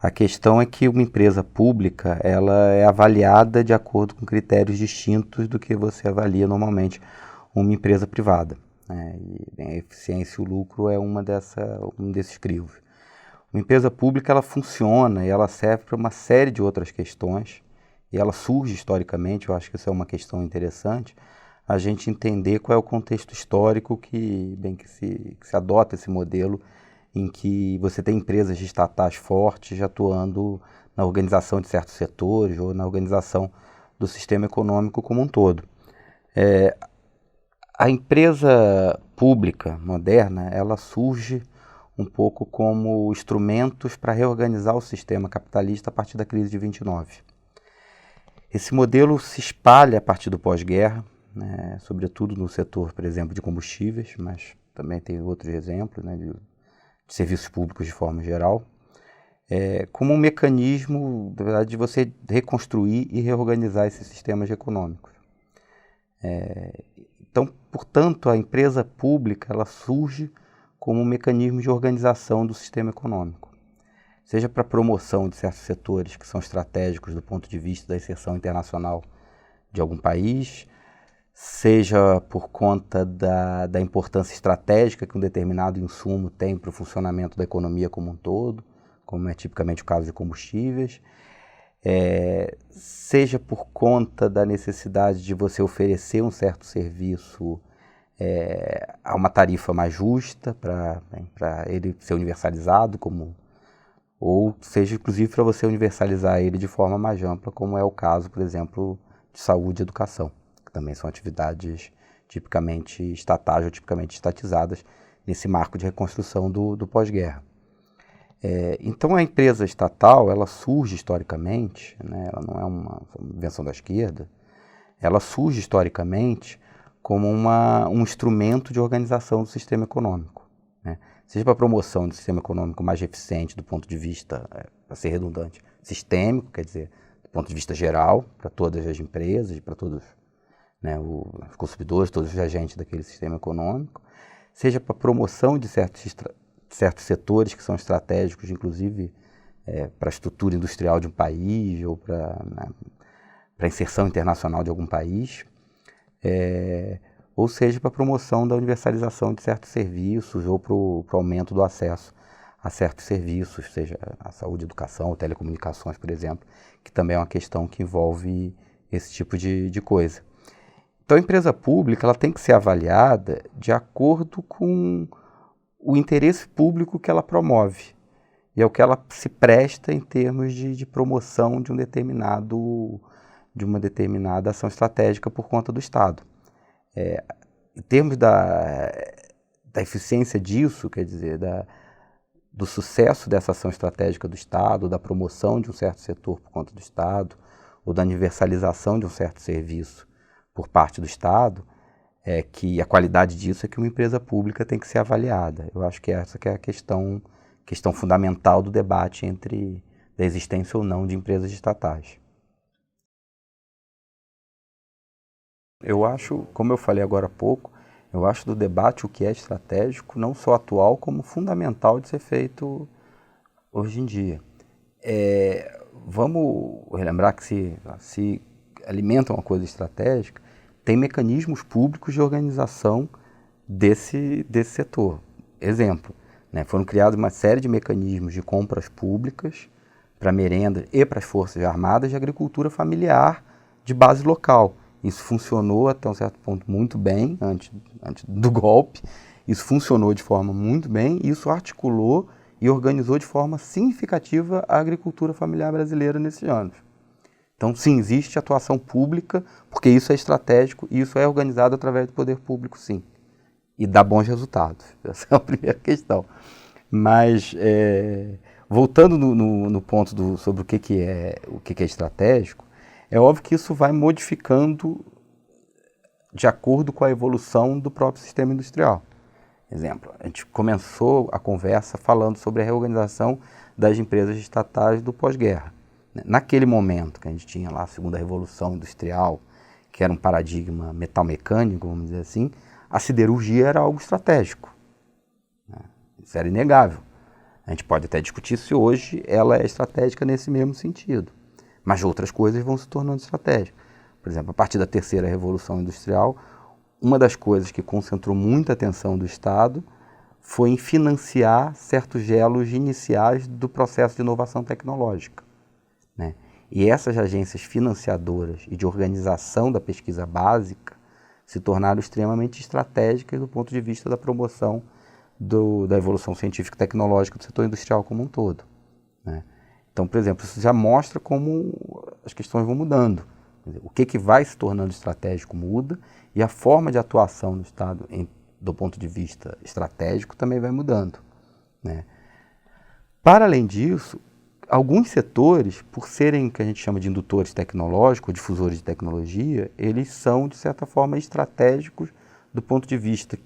A questão é que uma empresa pública, ela é avaliada de acordo com critérios distintos do que você avalia normalmente uma empresa privada, né? E a eficiência e o lucro é um desses crivos. Uma empresa pública, ela funciona e ela serve para uma série de outras questões, e ela surge historicamente. Eu acho que isso é uma questão interessante, a gente entender qual é o contexto histórico que se adota esse modelo, em que você tem empresas estatais fortes atuando na organização de certos setores ou na organização do sistema econômico como um todo. A empresa pública moderna, ela surge um pouco como instrumentos para reorganizar o sistema capitalista a partir da crise de 29. Esse modelo se espalha a partir do pós-guerra, né, sobretudo no setor, por exemplo, de combustíveis, mas também tem outros exemplos, né, de serviços públicos de forma geral, como um mecanismo, na verdade, de você reconstruir e reorganizar esses sistemas econômicos. Então, portanto, a empresa pública, ela surge como um mecanismo de organização do sistema econômico, seja para a promoção de certos setores que são estratégicos do ponto de vista da inserção internacional de algum país, seja por conta da importância estratégica que um determinado insumo tem para o funcionamento da economia como um todo, como é tipicamente o caso de combustíveis, seja por conta da necessidade de você oferecer um certo serviço a uma tarifa mais justa para ele ser universalizado, ou seja, inclusive, para você universalizar ele de forma mais ampla, como é o caso, por exemplo, de saúde e educação, que também são atividades tipicamente estatais ou tipicamente estatizadas nesse marco de reconstrução do pós-guerra. Então, a empresa estatal, ela surge historicamente, né, ela não é uma invenção da esquerda, ela surge historicamente como um instrumento de organização do sistema econômico, né? Seja para a promoção do sistema econômico mais eficiente do ponto de vista, para ser redundante, sistêmico, quer dizer, do ponto de vista geral, para todas as empresas e para todos, né, os consumidores, todos os agentes daquele sistema econômico, seja para a promoção de certos setores que são estratégicos, inclusive para a estrutura industrial de um país ou para a inserção internacional de algum país, ou seja, para a promoção da universalização de certos serviços ou para o aumento do acesso a certos serviços, seja a saúde, educação ou telecomunicações, por exemplo, que também é uma questão que envolve esse tipo de coisa. Então, a empresa pública, ela tem que ser avaliada de acordo com o interesse público que ela promove e ao que ela se presta em termos de promoção de uma determinada ação estratégica por conta do Estado. Em termos da eficiência disso, quer dizer, do sucesso dessa ação estratégica do Estado, da promoção de um certo setor por conta do Estado, ou da universalização de um certo serviço por parte do Estado, que a qualidade disso é que uma empresa pública tem que ser avaliada. Eu acho que essa que é a questão fundamental do debate entre a existência ou não de empresas estatais. Eu acho, como eu falei agora há pouco, eu acho do debate o que é estratégico, não só atual, como fundamental de ser feito hoje em dia. Vamos relembrar que se alimenta uma coisa estratégica, tem mecanismos públicos de organização desse setor. Exemplo, né, foram criados uma série de mecanismos de compras públicas para merenda e para as forças armadas de agricultura familiar de base local. Isso funcionou até um certo ponto muito bem, antes do golpe. Isso funcionou de forma muito bem e isso articulou e organizou de forma significativa a agricultura familiar brasileira nesses anos. Então, sim, existe atuação pública, porque isso é estratégico e isso é organizado através do poder público, sim. E dá bons resultados. Essa é a primeira questão. Mas, voltando no ponto sobre o que é estratégico, é óbvio que isso vai modificando de acordo com a evolução do próprio sistema industrial. Exemplo, a gente começou a conversa falando sobre a reorganização das empresas estatais do pós-guerra. Naquele momento que a gente tinha lá a segunda revolução industrial, que era um paradigma metal-mecânico, vamos dizer assim, a siderurgia era algo estratégico. Isso era inegável. A gente pode até discutir se hoje ela é estratégica nesse mesmo sentido, mas outras coisas vão se tornando estratégicas. Por exemplo, a partir da terceira revolução industrial, uma das coisas que concentrou muita atenção do Estado foi em financiar certos elos iniciais do processo de inovação tecnológica, né? E essas agências financiadoras e de organização da pesquisa básica se tornaram extremamente estratégicas do ponto de vista da promoção da evolução científica e tecnológica do setor industrial como um todo, né? Então, por exemplo, isso já mostra como as questões vão mudando. Quer dizer, o que vai se tornando estratégico muda e a forma de atuação do Estado do ponto de vista estratégico também vai mudando, né? Para além disso, alguns setores, por serem o que a gente chama de indutores tecnológicos, difusores de tecnologia, eles são, de certa forma, estratégicos do ponto de vista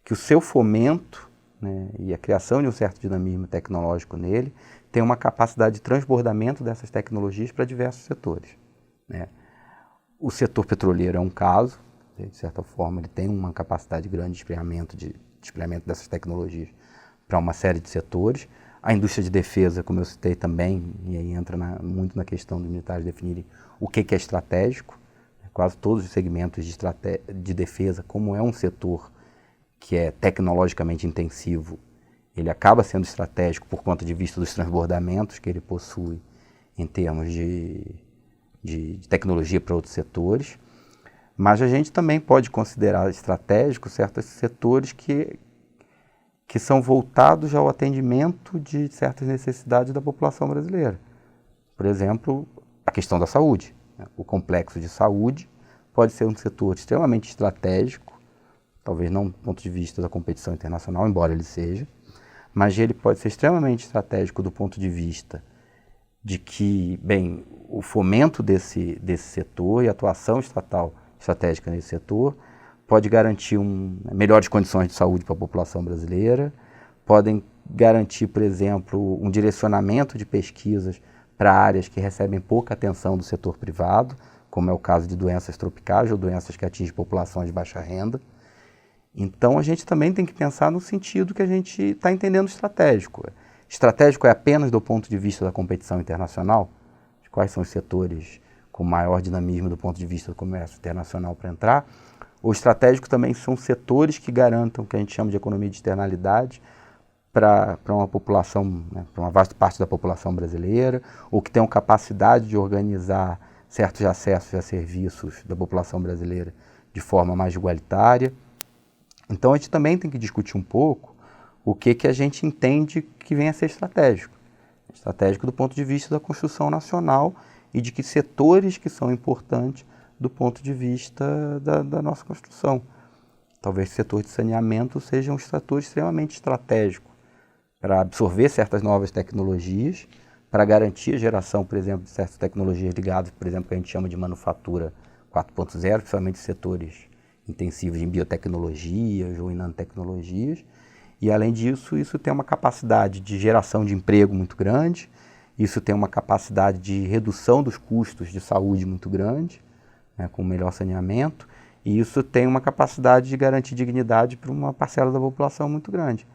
que o seu fomento, né, e a criação de um certo dinamismo tecnológico nele tem uma capacidade de transbordamento dessas tecnologias para diversos setores, né? O setor petroleiro é um caso, de certa forma ele tem uma capacidade grande de espalhamento dessas tecnologias para uma série de setores. A indústria de defesa, como eu citei também, e aí entra muito na questão dos militares definirem o que é estratégico. Quase todos os segmentos de defesa, como é um setor que é tecnologicamente intensivo, ele acaba sendo estratégico por conta de vista dos transbordamentos que ele possui em termos de tecnologia para outros setores. Mas a gente também pode considerar estratégico certos setores que são voltados ao atendimento de certas necessidades da população brasileira. Por exemplo, a questão da saúde, né? O complexo de saúde pode ser um setor extremamente estratégico, talvez não do ponto de vista da competição internacional, embora ele seja, mas ele pode ser extremamente estratégico do ponto de vista de que, bem, o fomento desse setor e a atuação estatal estratégica nesse setor pode garantir melhores condições de saúde para a população brasileira, podem garantir, por exemplo, um direcionamento de pesquisas para áreas que recebem pouca atenção do setor privado, como é o caso de doenças tropicais ou doenças que atingem populações de baixa renda. Então, a gente também tem que pensar no sentido que a gente está entendendo estratégico. Estratégico é apenas do ponto de vista da competição internacional? Quais são os setores com maior dinamismo do ponto de vista do comércio internacional para entrar? O estratégico também são setores que garantam o que a gente chama de economia de externalidade para uma população, né, para uma vasta parte da população brasileira, ou que tenham capacidade de organizar certos acessos a serviços da população brasileira de forma mais igualitária. Então, a gente também tem que discutir um pouco o que a gente entende que vem a ser estratégico. Estratégico do ponto de vista da construção nacional e de que setores que são importantes do ponto de vista da nossa construção. Talvez o setor de saneamento seja um setor extremamente estratégico para absorver certas novas tecnologias, para garantir a geração, por exemplo, de certas tecnologias ligadas, por exemplo, que a gente chama de manufatura 4.0, principalmente setores intensivos em biotecnologias ou em nanotecnologias. E, além disso, isso tem uma capacidade de geração de emprego muito grande, isso tem uma capacidade de redução dos custos de saúde muito grande, né, com melhor saneamento, e isso tem uma capacidade de garantir dignidade para uma parcela da população muito grande.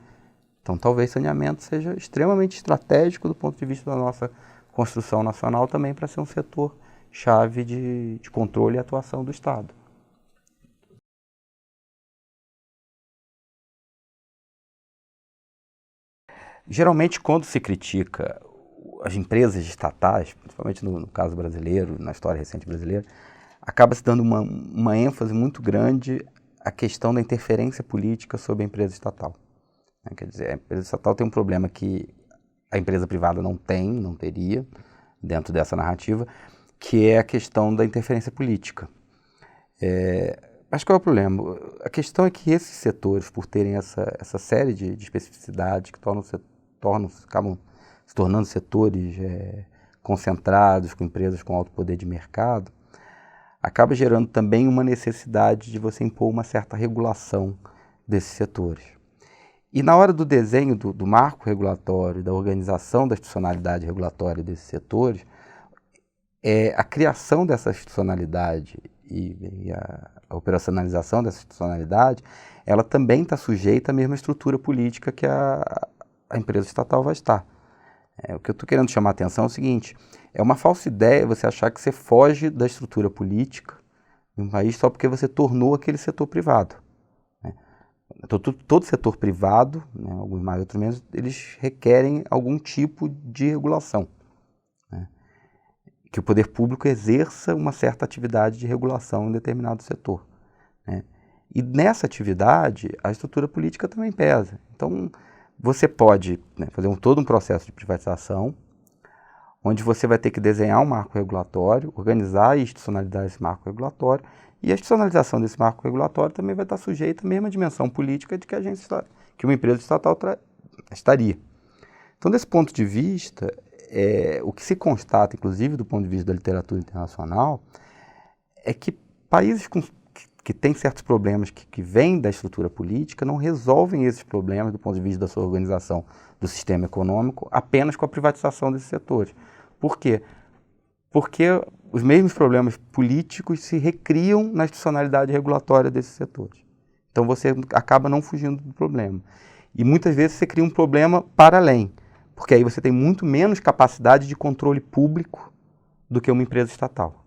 Então, talvez saneamento seja extremamente estratégico do ponto de vista da nossa construção nacional também para ser um setor chave de controle e atuação do Estado. Geralmente, quando se critica as empresas estatais, principalmente no caso brasileiro, na história recente brasileira, acaba se dando uma ênfase muito grande à questão da interferência política sobre a empresa estatal. Quer dizer, a empresa estatal tem um problema que a empresa privada não teria, dentro dessa narrativa, que é a questão da interferência política. Mas qual é o problema? A questão é que esses setores, por terem essa série de especificidades que acabam se tornando setores concentrados, com empresas com alto poder de mercado, acaba gerando também uma necessidade de você impor uma certa regulação desses setores. E na hora do desenho do marco regulatório, da organização da institucionalidade regulatória desses setores, a criação dessa institucionalidade e a operacionalização dessa institucionalidade, ela também está sujeita à mesma estrutura política que a a empresa estatal vai estar. O que eu estou querendo chamar a atenção é o seguinte, é uma falsa ideia você achar que você foge da estrutura política de um país só porque você tornou aquele setor privado. Todo setor privado, né, alguns mais, outros menos, eles requerem algum tipo de regulação. Né? Que o poder público exerça uma certa atividade de regulação em determinado setor. Né? E nessa atividade, a estrutura política também pesa. Então, você pode, né, fazer todo um processo de privatização, onde você vai ter que desenhar um marco regulatório, organizar e institucionalizar esse marco regulatório, e a institucionalização desse marco regulatório também vai estar sujeita à mesma dimensão política de que uma empresa estatal estaria. Então, desse ponto de vista, o que se constata, inclusive do ponto de vista da literatura internacional, é que países que têm certos problemas que vêm da estrutura política não resolvem esses problemas do ponto de vista da sua organização do sistema econômico apenas com a privatização desses setores. Por quê? Porque os mesmos problemas políticos se recriam na institucionalidade regulatória desses setores. Então você acaba não fugindo do problema. E muitas vezes você cria um problema para além, porque aí você tem muito menos capacidade de controle público do que uma empresa estatal.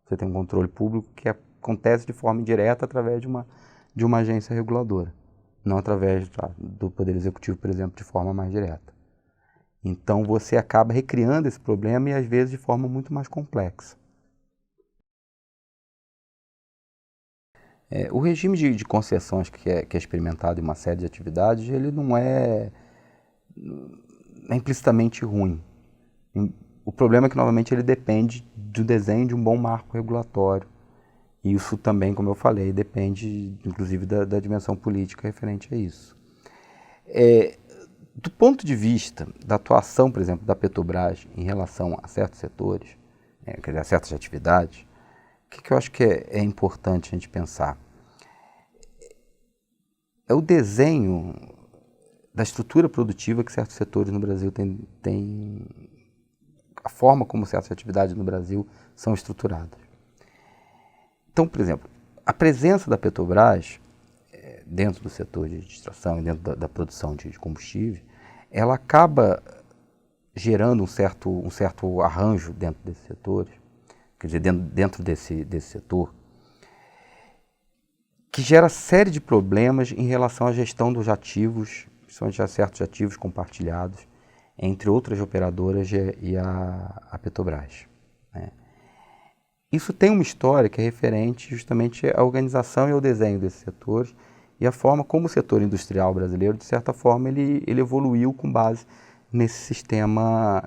Você tem um controle público que acontece de forma indireta através de uma agência reguladora, não através do Poder Executivo, por exemplo, de forma mais direta. Então você acaba recriando esse problema e às vezes de forma muito mais complexa. O regime de concessões que é experimentado em uma série de atividades, ele não é implicitamente ruim. O problema é que, novamente, ele depende do desenho de um bom marco regulatório. E isso também, como eu falei, depende, inclusive, da dimensão política referente a isso. Do ponto de vista da atuação, por exemplo, da Petrobras em relação a certos setores, quer dizer, a certas atividades, o que eu acho que é importante a gente pensar? É o desenho da estrutura produtiva que certos setores no Brasil têm, a forma como certas atividades no Brasil são estruturadas. Então, por exemplo, a presença da Petrobras dentro do setor de extração e dentro da produção de combustível, ela acaba gerando um certo arranjo dentro desses setores, quer dizer, dentro desse setor, que gera série de problemas em relação à gestão dos ativos, principalmente a certos ativos compartilhados, entre outras operadoras e a Petrobras. Né? Isso tem uma história que é referente justamente à organização e ao desenho desses setores e a forma como o setor industrial brasileiro, de certa forma, ele evoluiu com base nesse sistema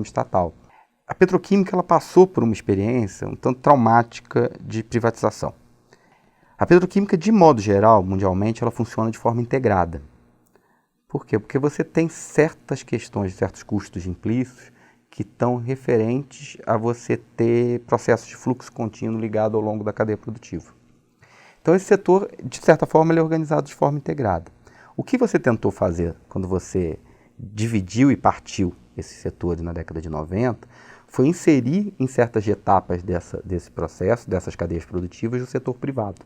estatal. A petroquímica ela passou por uma experiência um tanto traumática de privatização. A petroquímica, de modo geral, mundialmente, ela funciona de forma integrada. Por quê? Porque você tem certas questões, certos custos implícitos que estão referentes a você ter processos de fluxo contínuo ligado ao longo da cadeia produtiva. Então, esse setor, de certa forma, ele é organizado de forma integrada. O que você tentou fazer quando você dividiu e partiu esses setores na década de 90 foi inserir em certas etapas desse processo, dessas cadeias produtivas, o setor privado.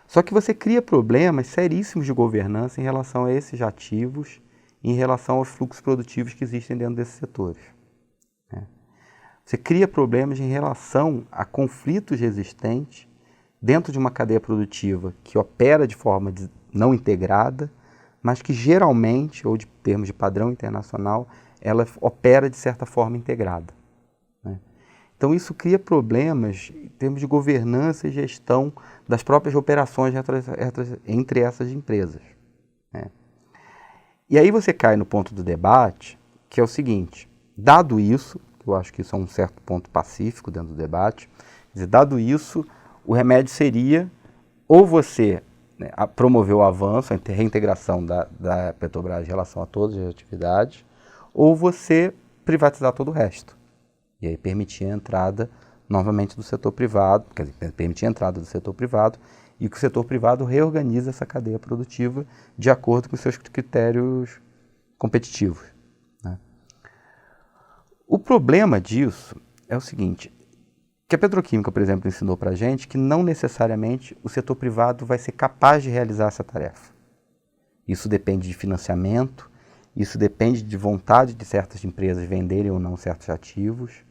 Só que você cria problemas seríssimos de governança em relação a esses ativos e em relação aos fluxos produtivos que existem dentro desses setores. Você cria problemas em relação a conflitos existentes dentro de uma cadeia produtiva que opera de forma não integrada, mas que geralmente, ou de termos de padrão internacional, ela opera de certa forma integrada. Então isso cria problemas em termos de governança e gestão das próprias operações entre essas empresas. E aí você cai no ponto do debate, que é o seguinte, dado isso, eu acho que isso é um certo ponto pacífico dentro do debate, quer dizer, dado isso, o remédio seria ou você promover o avanço, a reintegração da Petrobras em relação a todas as atividades, ou você privatizar todo o resto. E aí permitir a entrada novamente do setor privado, quer dizer, permitir a entrada do setor privado e que o setor privado reorganize essa cadeia produtiva de acordo com os seus critérios competitivos. Né? O problema disso é o seguinte, que a petroquímica, por exemplo, ensinou para a gente que não necessariamente o setor privado vai ser capaz de realizar essa tarefa. Isso depende de financiamento Isso depende de vontade de certas empresas venderem ou não certos ativos.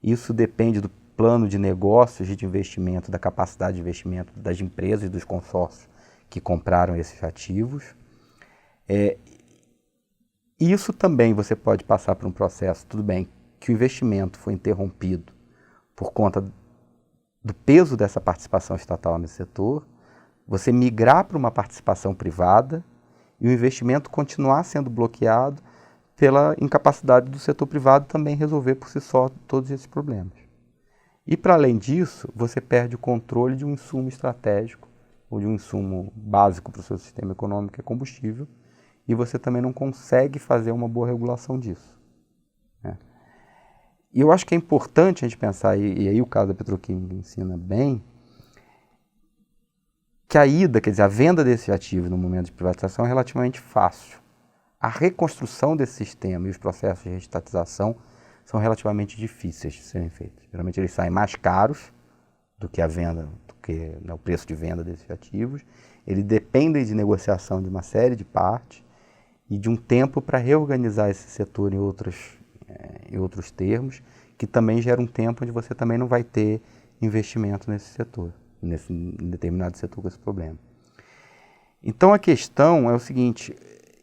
Isso depende do plano de negócios e de investimento, da capacidade de investimento das empresas e dos consórcios que compraram esses ativos. Isso também você pode passar por um processo, tudo bem, que o investimento foi interrompido por conta do peso dessa participação estatal nesse setor, você migrar para uma participação privada e o investimento continuar sendo bloqueado pela incapacidade do setor privado também resolver por si só todos esses problemas. E para além disso, você perde o controle de um insumo estratégico ou de um insumo básico para o seu sistema econômico, que é combustível, e você também não consegue fazer uma boa regulação disso, né? E eu acho que é importante a gente pensar, e aí o caso da Petroquímica ensina bem, que a venda desses ativos no momento de privatização é relativamente fácil. A reconstrução desse sistema e os processos de reestatização são relativamente difíceis de serem feitos. Geralmente eles saem mais caros do que a venda, o preço de venda desses ativos. Eles dependem de negociação de uma série de partes e de um tempo para reorganizar esse setor em outros termos, que também gera um tempo onde você também não vai ter investimento nesse setor, em determinado setor com esse problema. Então a questão é o seguinte: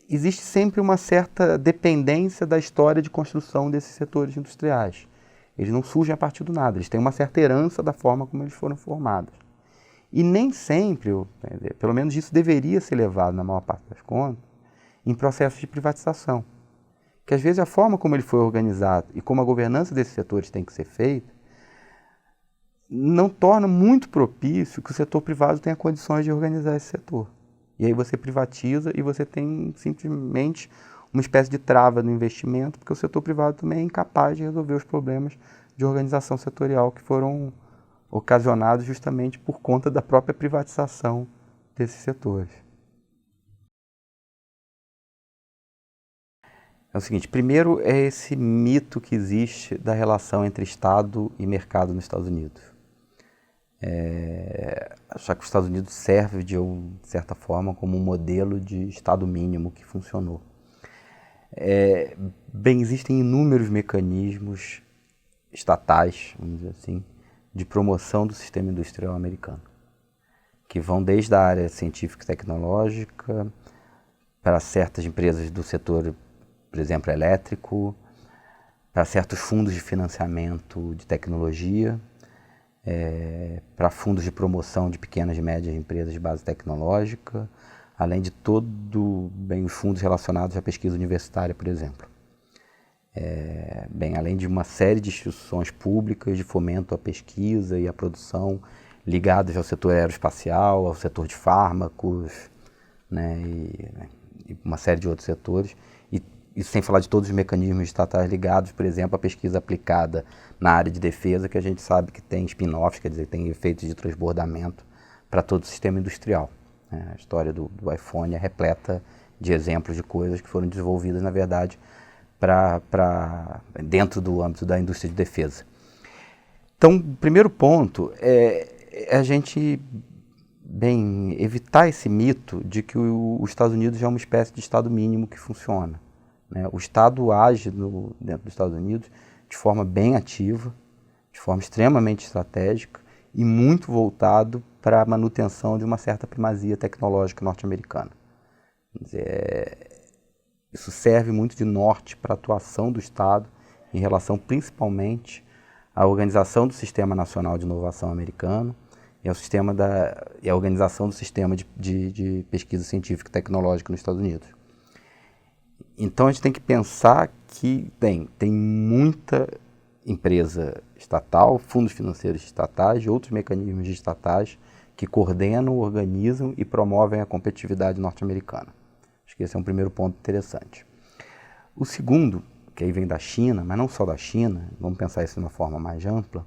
existe sempre uma certa dependência da história de construção desses setores industriais. Eles não surgem a partir do nada, eles têm uma certa herança da forma como eles foram formados. E nem sempre, pelo menos isso deveria ser levado, na maior parte das contas, em processos de privatização. Que às vezes a forma como ele foi organizado e como a governança desses setores tem que ser feita, não torna muito propício que o setor privado tenha condições de organizar esse setor. E aí você privatiza e você tem simplesmente uma espécie de trava no investimento, porque o setor privado também é incapaz de resolver os problemas de organização setorial que foram ocasionados justamente por conta da própria privatização desses setores. É o seguinte: primeiro é esse mito que existe da relação entre Estado e mercado nos Estados Unidos. Achar que os Estados Unidos serve de certa forma como um modelo de Estado mínimo que funcionou. Bem, existem inúmeros mecanismos estatais, vamos dizer assim, de promoção do sistema industrial americano, que vão desde a área científica e tecnológica para certas empresas do setor, por exemplo, elétrico, para certos fundos de financiamento de tecnologia, para fundos de promoção de pequenas e médias empresas de base tecnológica, além de os fundos relacionados à pesquisa universitária, por exemplo. Além de uma série de instituições públicas de fomento à pesquisa e à produção ligadas ao setor aeroespacial, ao setor de fármacos, né, e uma série de outros setores. Isso sem falar de todos os mecanismos estatais ligados, por exemplo, à pesquisa aplicada na área de defesa, que a gente sabe que tem spin-offs, quer dizer, tem efeitos de transbordamento para todo o sistema industrial. A história do iPhone é repleta de exemplos de coisas que foram desenvolvidas, na verdade, dentro do âmbito da indústria de defesa. Então, o primeiro ponto é a gente evitar esse mito de que os Estados Unidos é uma espécie de Estado mínimo que funciona. O Estado age dentro dos Estados Unidos de forma bem ativa, de forma extremamente estratégica e muito voltado para a manutenção de uma certa primazia tecnológica norte-americana. Isso serve muito de norte para a atuação do Estado em relação principalmente à organização do Sistema Nacional de Inovação americano e a organização do sistema de pesquisa científica e tecnológica nos Estados Unidos. Então a gente tem que pensar que tem muita empresa estatal, fundos financeiros estatais e outros mecanismos estatais que coordenam, organizam e promovem a competitividade norte-americana. Acho que esse é um primeiro ponto interessante. O segundo, que aí vem da China, mas não só da China, vamos pensar isso de uma forma mais ampla,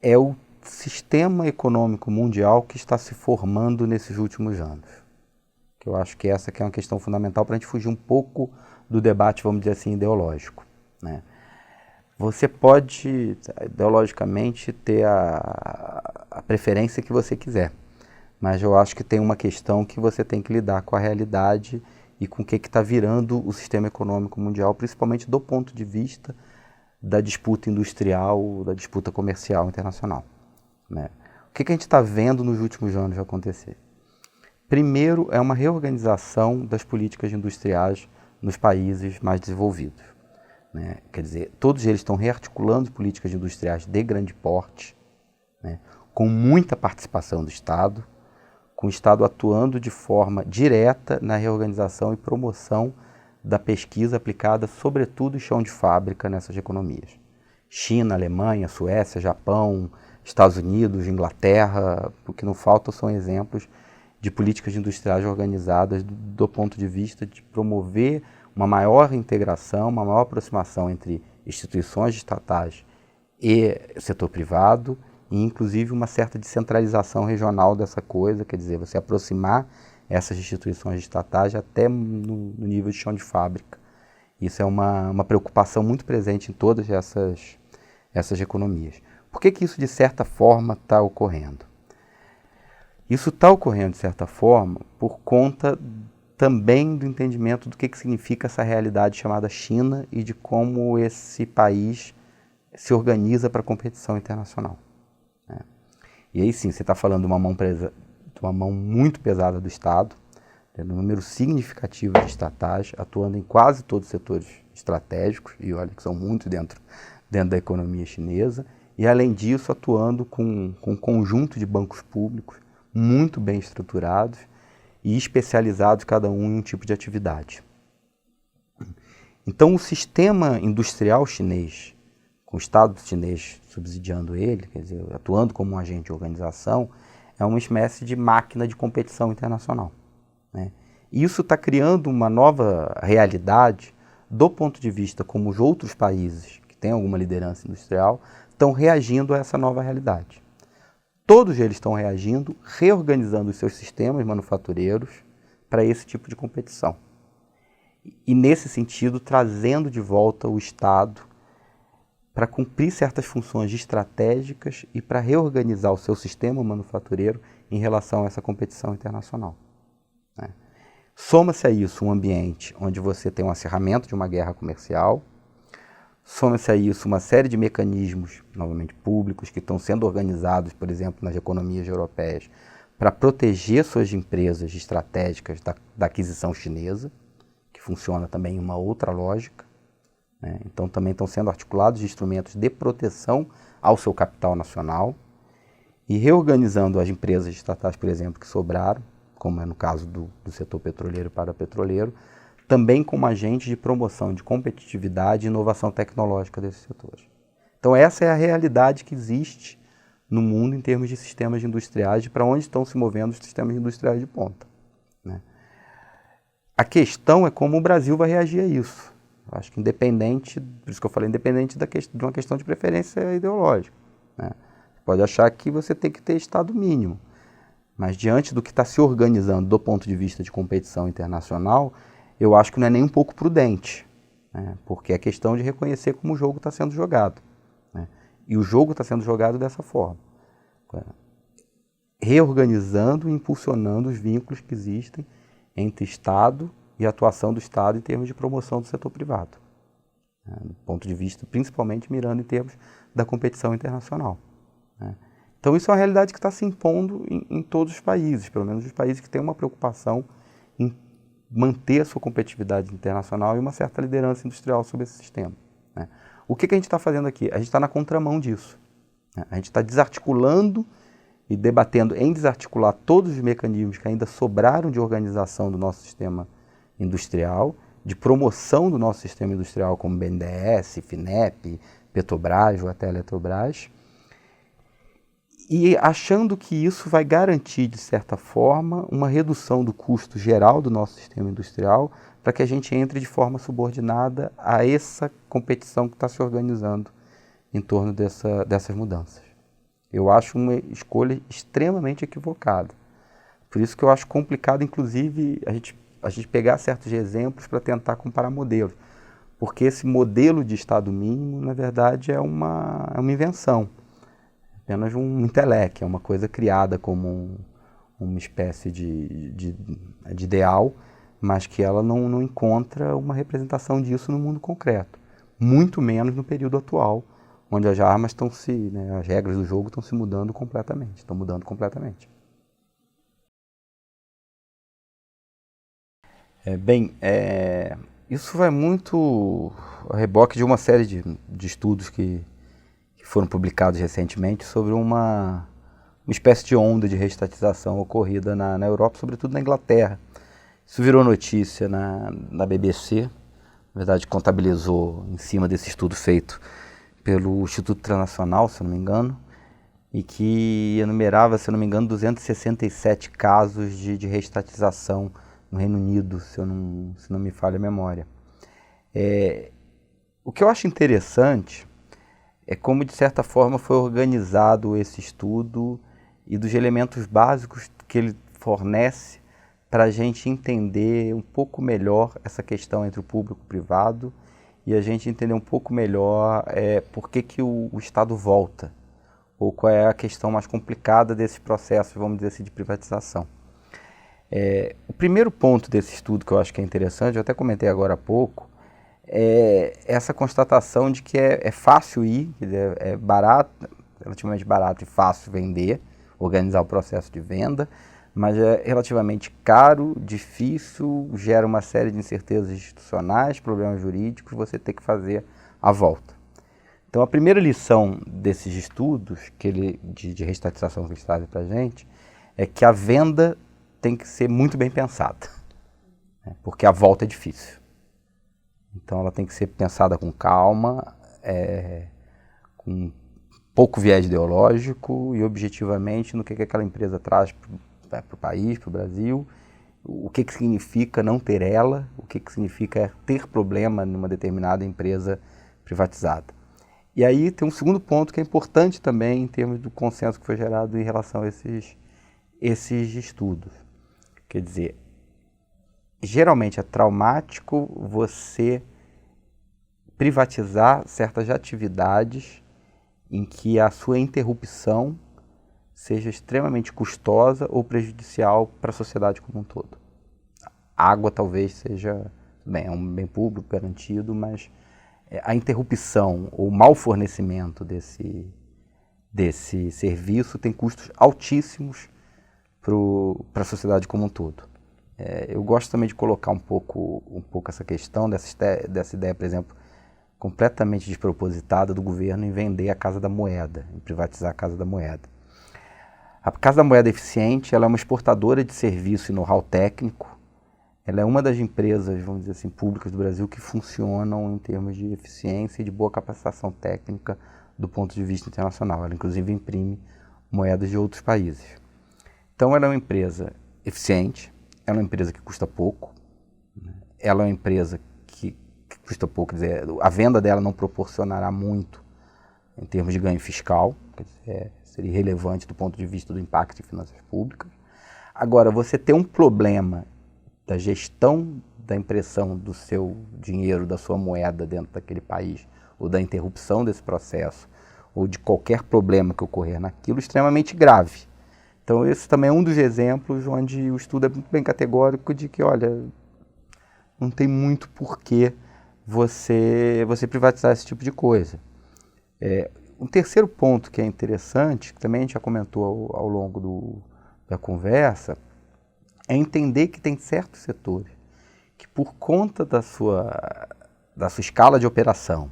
é o sistema econômico mundial que está se formando nesses últimos anos. Que eu acho que essa que é uma questão fundamental para a gente fugir um pouco do debate, vamos dizer assim, ideológico, né? Você pode, ideologicamente, ter a preferência que você quiser, mas eu acho que tem uma questão que você tem que lidar com a realidade e com o que está virando o sistema econômico mundial, principalmente do ponto de vista da disputa industrial, da disputa comercial internacional, né? O que a gente está vendo nos últimos anos acontecer? Primeiro, é uma reorganização das políticas industriais nos países mais desenvolvidos, né? Quer dizer, todos eles estão rearticulando políticas industriais de grande porte, né? Com muita participação do Estado, com o Estado atuando de forma direta na reorganização e promoção da pesquisa aplicada, sobretudo em chão de fábrica, nessas economias. China, Alemanha, Suécia, Japão, Estados Unidos, Inglaterra, o que não faltam são exemplos de políticas industriais organizadas do ponto de vista de promover uma maior integração, uma maior aproximação entre instituições estatais e setor privado, e inclusive uma certa descentralização regional dessa coisa, quer dizer, você aproximar essas instituições estatais até no nível de chão de fábrica. Isso é uma preocupação muito presente em todas essas economias. Por que isso, de certa forma, está ocorrendo? Isso está ocorrendo, de certa forma, por conta também do entendimento do que significa essa realidade chamada China e de como esse país se organiza para a competição internacional, né? E aí sim, você está falando de uma mão muito pesada do Estado, né, um número significativo de estatais, atuando em quase todos os setores estratégicos, e olha que são muito dentro da economia chinesa, e além disso atuando com um conjunto de bancos públicos muito bem estruturados e especializados cada um em um tipo de atividade. Então o sistema industrial chinês, com o Estado chinês subsidiando ele, quer dizer, atuando como um agente de organização, é uma espécie de máquina de competição internacional, né? E isso está criando uma nova realidade do ponto de vista como os outros países que têm alguma liderança industrial estão reagindo a essa nova realidade. Todos eles estão reagindo, reorganizando os seus sistemas manufatureiros para esse tipo de competição. E nesse sentido, trazendo de volta o Estado para cumprir certas funções estratégicas e para reorganizar o seu sistema manufatureiro em relação a essa competição internacional, né? Soma-se a isso um ambiente onde você tem um acirramento de uma guerra comercial, soma-se a isso uma série de mecanismos, novamente públicos, que estão sendo organizados, por exemplo, nas economias europeias, para proteger suas empresas estratégicas da aquisição chinesa, que funciona também em uma outra lógica, né? Então também estão sendo articulados instrumentos de proteção ao seu capital nacional e reorganizando as empresas estatais, por exemplo, que sobraram, como é no caso do setor petroleiro e parapetroleiro, também como agente de promoção de competitividade e inovação tecnológica desses setores. Então essa é a realidade que existe no mundo em termos de sistemas industriais, de para onde estão se movendo os sistemas industriais de ponta, né? A questão é como o Brasil vai reagir a isso. Eu acho que independente, por isso que eu falei, independente de uma questão de preferência ideológica, né? Você pode achar que você tem que ter Estado mínimo, mas diante do que está se organizando do ponto de vista de competição internacional, eu acho que não é nem um pouco prudente, né? Porque é questão de reconhecer como o jogo está sendo jogado, né? E o jogo está sendo jogado dessa forma, reorganizando e impulsionando os vínculos que existem entre Estado e atuação do Estado em termos de promoção do setor privado, né? Do ponto de vista, principalmente mirando em termos da competição internacional, né? Então isso é uma realidade que está se impondo em todos os países, pelo menos os países que têm uma preocupação em manter a sua competitividade internacional e uma certa liderança industrial sobre esse sistema, né? O que a gente está fazendo aqui? A gente está na contramão disso, né? A gente está desarticulando e debatendo em desarticular todos os mecanismos que ainda sobraram de organização do nosso sistema industrial, de promoção do nosso sistema industrial, como BNDES, FINEP, Petrobras ou até Eletrobras, e achando que isso vai garantir, de certa forma, uma redução do custo geral do nosso sistema industrial para que a gente entre de forma subordinada a essa competição que está se organizando em torno dessas mudanças. Eu acho uma escolha extremamente equivocada. Por isso que eu acho complicado, inclusive, a gente pegar certos exemplos para tentar comparar modelos. Porque esse modelo de Estado mínimo, na verdade, é uma invenção. Apenas um intelecto, é uma coisa criada como uma espécie de ideal, mas que ela não encontra uma representação disso no mundo concreto, muito menos no período atual, onde as armas estão as regras do jogo estão se mudando completamente, estão mudando completamente. Isso vai muito a reboque de uma série de estudos que foram publicados recentemente sobre uma espécie de onda de reestatização ocorrida na Europa, sobretudo na Inglaterra. Isso virou notícia na BBC, na verdade contabilizou em cima desse estudo feito pelo Instituto Transnacional, se eu não me engano, e que enumerava, se eu não me engano, 267 casos de reestatização no Reino Unido, se não me falha a memória. O que eu acho interessante é como, de certa forma, foi organizado esse estudo e dos elementos básicos que ele fornece para a gente entender um pouco melhor essa questão entre o público e o privado e a gente entender um pouco melhor por que o Estado volta, ou qual é a questão mais complicada desses processos, vamos dizer assim, de privatização. O primeiro ponto desse estudo que eu acho que é interessante, eu até comentei agora há pouco, é essa constatação de que é fácil ir, é barato, relativamente barato e fácil vender, organizar o processo de venda, mas é relativamente caro, difícil, gera uma série de incertezas institucionais, problemas jurídicos, você tem que fazer a volta. Então a primeira lição desses estudos de reestatização que eles trazem para a gente é que a venda tem que ser muito bem pensada, né? Porque a volta é difícil. Então ela tem que ser pensada com calma, com pouco viés ideológico e objetivamente no que aquela empresa traz para o país, para o Brasil, o que significa não ter ela, o que significa ter problema numa determinada empresa privatizada. E aí tem um segundo ponto que é importante também em termos do consenso que foi gerado em relação a esses estudos. Quer dizer, geralmente é traumático você privatizar certas atividades em que a sua interrupção seja extremamente custosa ou prejudicial para a sociedade como um todo. A água talvez seja, é um bem público garantido, mas a interrupção ou mau fornecimento desse serviço tem custos altíssimos para a sociedade como um todo. Eu gosto também de colocar um pouco essa questão dessa ideia, por exemplo, completamente despropositada do governo em vender a Casa da Moeda, em privatizar a Casa da Moeda. A Casa da Moeda Eficiente, ela é uma exportadora de serviço e know-how técnico. Ela é uma das empresas, vamos dizer assim, públicas do Brasil que funcionam em termos de eficiência e de boa capacitação técnica do ponto de vista internacional. Ela, inclusive, imprime moedas de outros países. Então, ela é uma empresa eficiente, ela é uma empresa que custa pouco, né? Ela é uma empresa que custa pouco, quer dizer, a venda dela não proporcionará muito em termos de ganho fiscal, quer dizer, seria irrelevante do ponto de vista do impacto em finanças públicas. Agora, você ter um problema da gestão da impressão do seu dinheiro, da sua moeda dentro daquele país, ou da interrupção desse processo, ou de qualquer problema que ocorrer naquilo, extremamente grave. Então, esse também é um dos exemplos onde o estudo é muito bem categórico de que, olha, não tem muito porquê você privatizar esse tipo de coisa. Um terceiro ponto que é interessante, que também a gente já comentou ao longo da conversa, é entender que tem certos setores que, por conta da sua escala de operação,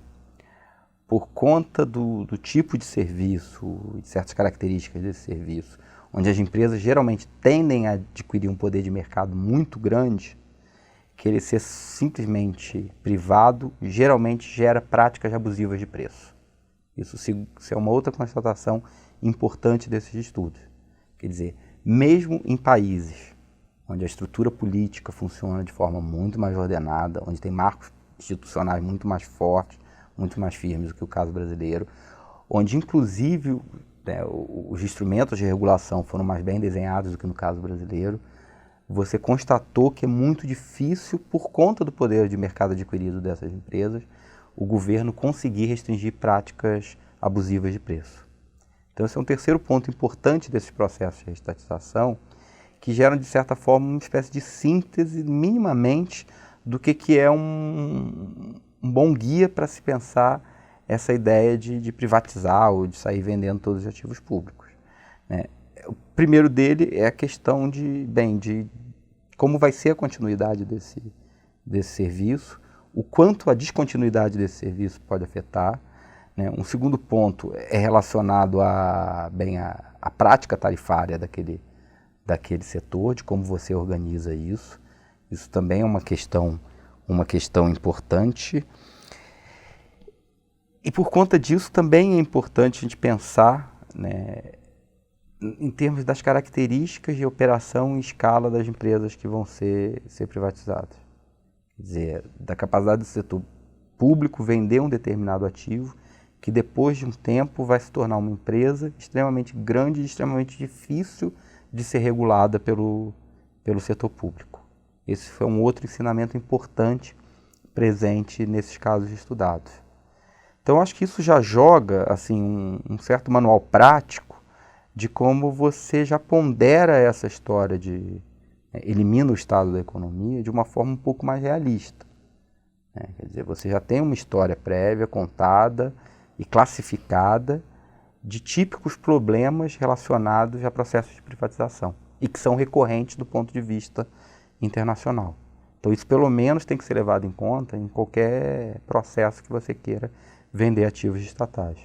por conta do tipo de serviço e de certas características desse serviço, onde as empresas geralmente tendem a adquirir um poder de mercado muito grande, que ele ser simplesmente privado geralmente gera práticas abusivas de preço. Isso é uma outra constatação importante desses estudos. Quer dizer, mesmo em países onde a estrutura política funciona de forma muito mais ordenada, onde tem marcos institucionais muito mais fortes, muito mais firmes do que o caso brasileiro, onde inclusive os instrumentos de regulação foram mais bem desenhados do que no caso brasileiro, você constatou que é muito difícil, por conta do poder de mercado adquirido dessas empresas, o governo conseguir restringir práticas abusivas de preço. Então esse é um terceiro ponto importante desses processos de reestatização, que geram, de certa forma, uma espécie de síntese, minimamente, do que é um bom guia para se pensar essa ideia de privatizar ou de sair vendendo todos os ativos públicos, né? O primeiro dele é a questão de como vai ser a continuidade desse serviço, o quanto a descontinuidade desse serviço pode afetar, né? Um segundo ponto é relacionado à prática tarifária daquele setor, de como você organiza isso. Isso também é uma questão importante. E por conta disso também é importante a gente pensar, né, em termos das características de operação e escala das empresas que vão ser privatizadas. Quer dizer, da capacidade do setor público vender um determinado ativo que depois de um tempo vai se tornar uma empresa extremamente grande e extremamente difícil de ser regulada pelo setor público. Esse foi um outro ensinamento importante presente nesses casos estudados. Então, acho que isso já joga assim, um certo manual prático de como você já pondera essa história elimina o estado da economia de uma forma um pouco mais realista, né? Quer dizer, você já tem uma história prévia, contada e classificada de típicos problemas relacionados a processos de privatização e que são recorrentes do ponto de vista internacional. Então, isso pelo menos tem que ser levado em conta em qualquer processo que você queira vender ativos estatais.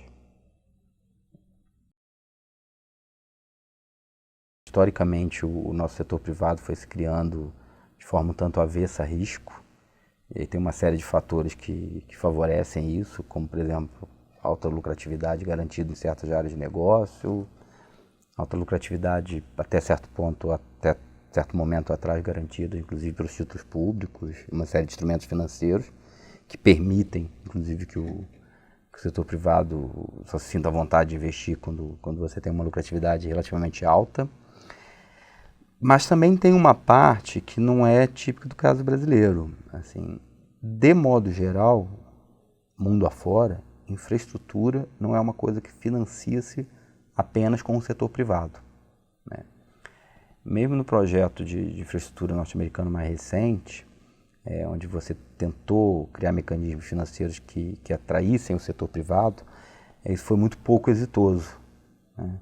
Historicamente, o nosso setor privado foi se criando de forma um tanto avessa a risco. E tem uma série de fatores que favorecem isso, como, por exemplo, alta lucratividade garantida em certas áreas de negócio, alta lucratividade até certo ponto, até certo momento atrás garantida, inclusive pelos títulos públicos, uma série de instrumentos financeiros que permitem, inclusive, que o setor privado só se sinta à vontade de investir quando você tem uma lucratividade relativamente alta. Mas também tem uma parte que não é típica do caso brasileiro. Assim, de modo geral, mundo afora, infraestrutura não é uma coisa que financia-se apenas com o setor privado, né? Mesmo no projeto de infraestrutura norte-americano mais recente, onde você tentou criar mecanismos financeiros que atraíssem o setor privado, isso foi muito pouco exitoso, né?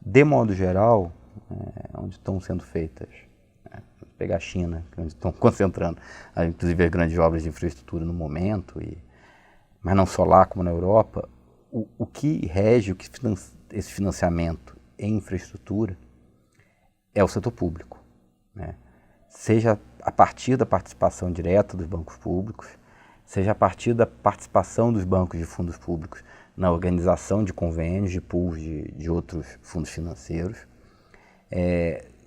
De modo geral, onde estão sendo feitas, vou pegar a China, onde estão concentrando, inclusive as grandes obras de infraestrutura no momento, mas não só lá como na Europa, o que rege esse financiamento em infraestrutura é o setor público, né? Seja a partir da participação direta dos bancos públicos, seja a partir da participação dos bancos de fundos públicos na organização de convênios, de pools de outros fundos financeiros,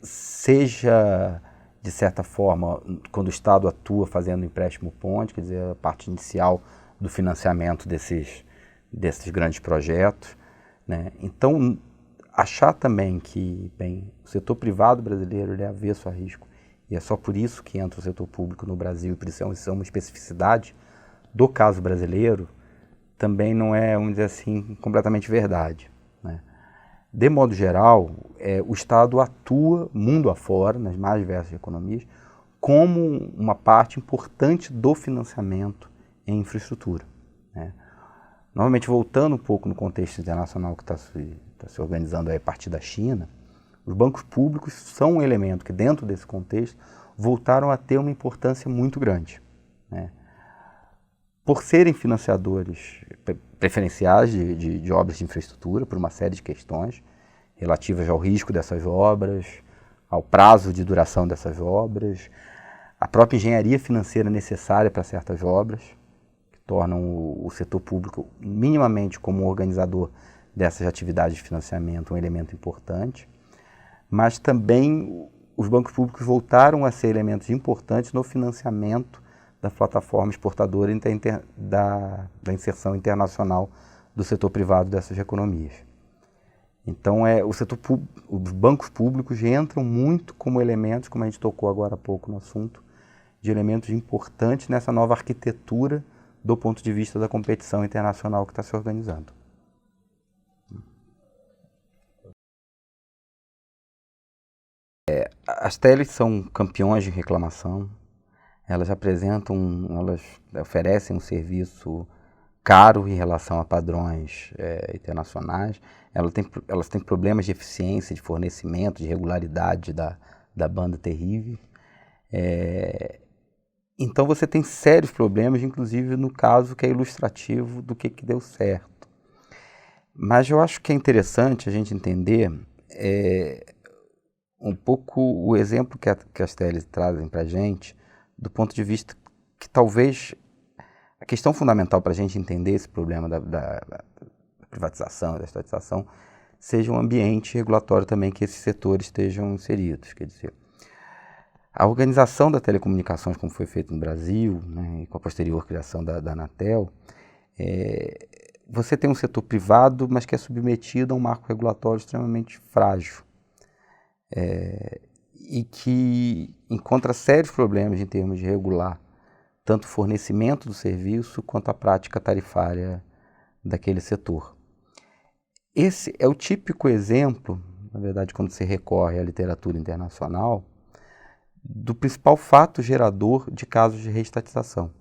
seja, de certa forma, quando o Estado atua fazendo empréstimo ponte, quer dizer, a parte inicial do financiamento desses grandes projetos, né? Então, achar também que, o setor privado brasileiro ele é avesso a risco, e é só por isso que entra o setor público no Brasil, e por isso é uma especificidade do caso brasileiro, também não é, vamos dizer assim, completamente verdade, né? De modo geral, o Estado atua mundo afora, nas mais diversas economias, como uma parte importante do financiamento em infraestrutura, né? Novamente, voltando um pouco no contexto internacional que está se organizando aí a partir da China, os bancos públicos são um elemento que, dentro desse contexto, voltaram a ter uma importância muito grande, né? Por serem financiadores preferenciais de obras de infraestrutura, por uma série de questões relativas ao risco dessas obras, ao prazo de duração dessas obras, a própria engenharia financeira necessária para certas obras, que tornam o setor público minimamente como organizador dessas atividades de financiamento um elemento importante, mas também os bancos públicos voltaram a ser elementos importantes no financiamento da plataforma exportadora da inserção internacional do setor privado dessas economias. Então, os bancos públicos entram muito como elementos, como a gente tocou agora há pouco no assunto, de elementos importantes nessa nova arquitetura do ponto de vista da competição internacional que está se organizando. As teles são campeões de reclamação, elas oferecem um serviço caro em relação a padrões internacionais, elas têm problemas de eficiência, de fornecimento, de regularidade da banda terrível. Então você tem sérios problemas, inclusive no caso que é ilustrativo do que deu certo. Mas eu acho que é interessante a gente entender um pouco o exemplo que as teles trazem para a gente, do ponto de vista que talvez a questão fundamental para a gente entender esse problema da privatização, da estatização, seja um ambiente regulatório também que esses setores estejam inseridos. Quer dizer, a organização das telecomunicações, como foi feito no Brasil, né, e com a posterior criação da Anatel, você tem um setor privado, mas que é submetido a um marco regulatório extremamente frágil. E que encontra sérios problemas em termos de regular tanto o fornecimento do serviço quanto a prática tarifária daquele setor. Esse é o típico exemplo, na verdade, quando se recorre à literatura internacional, do principal fato gerador de casos de reestatização.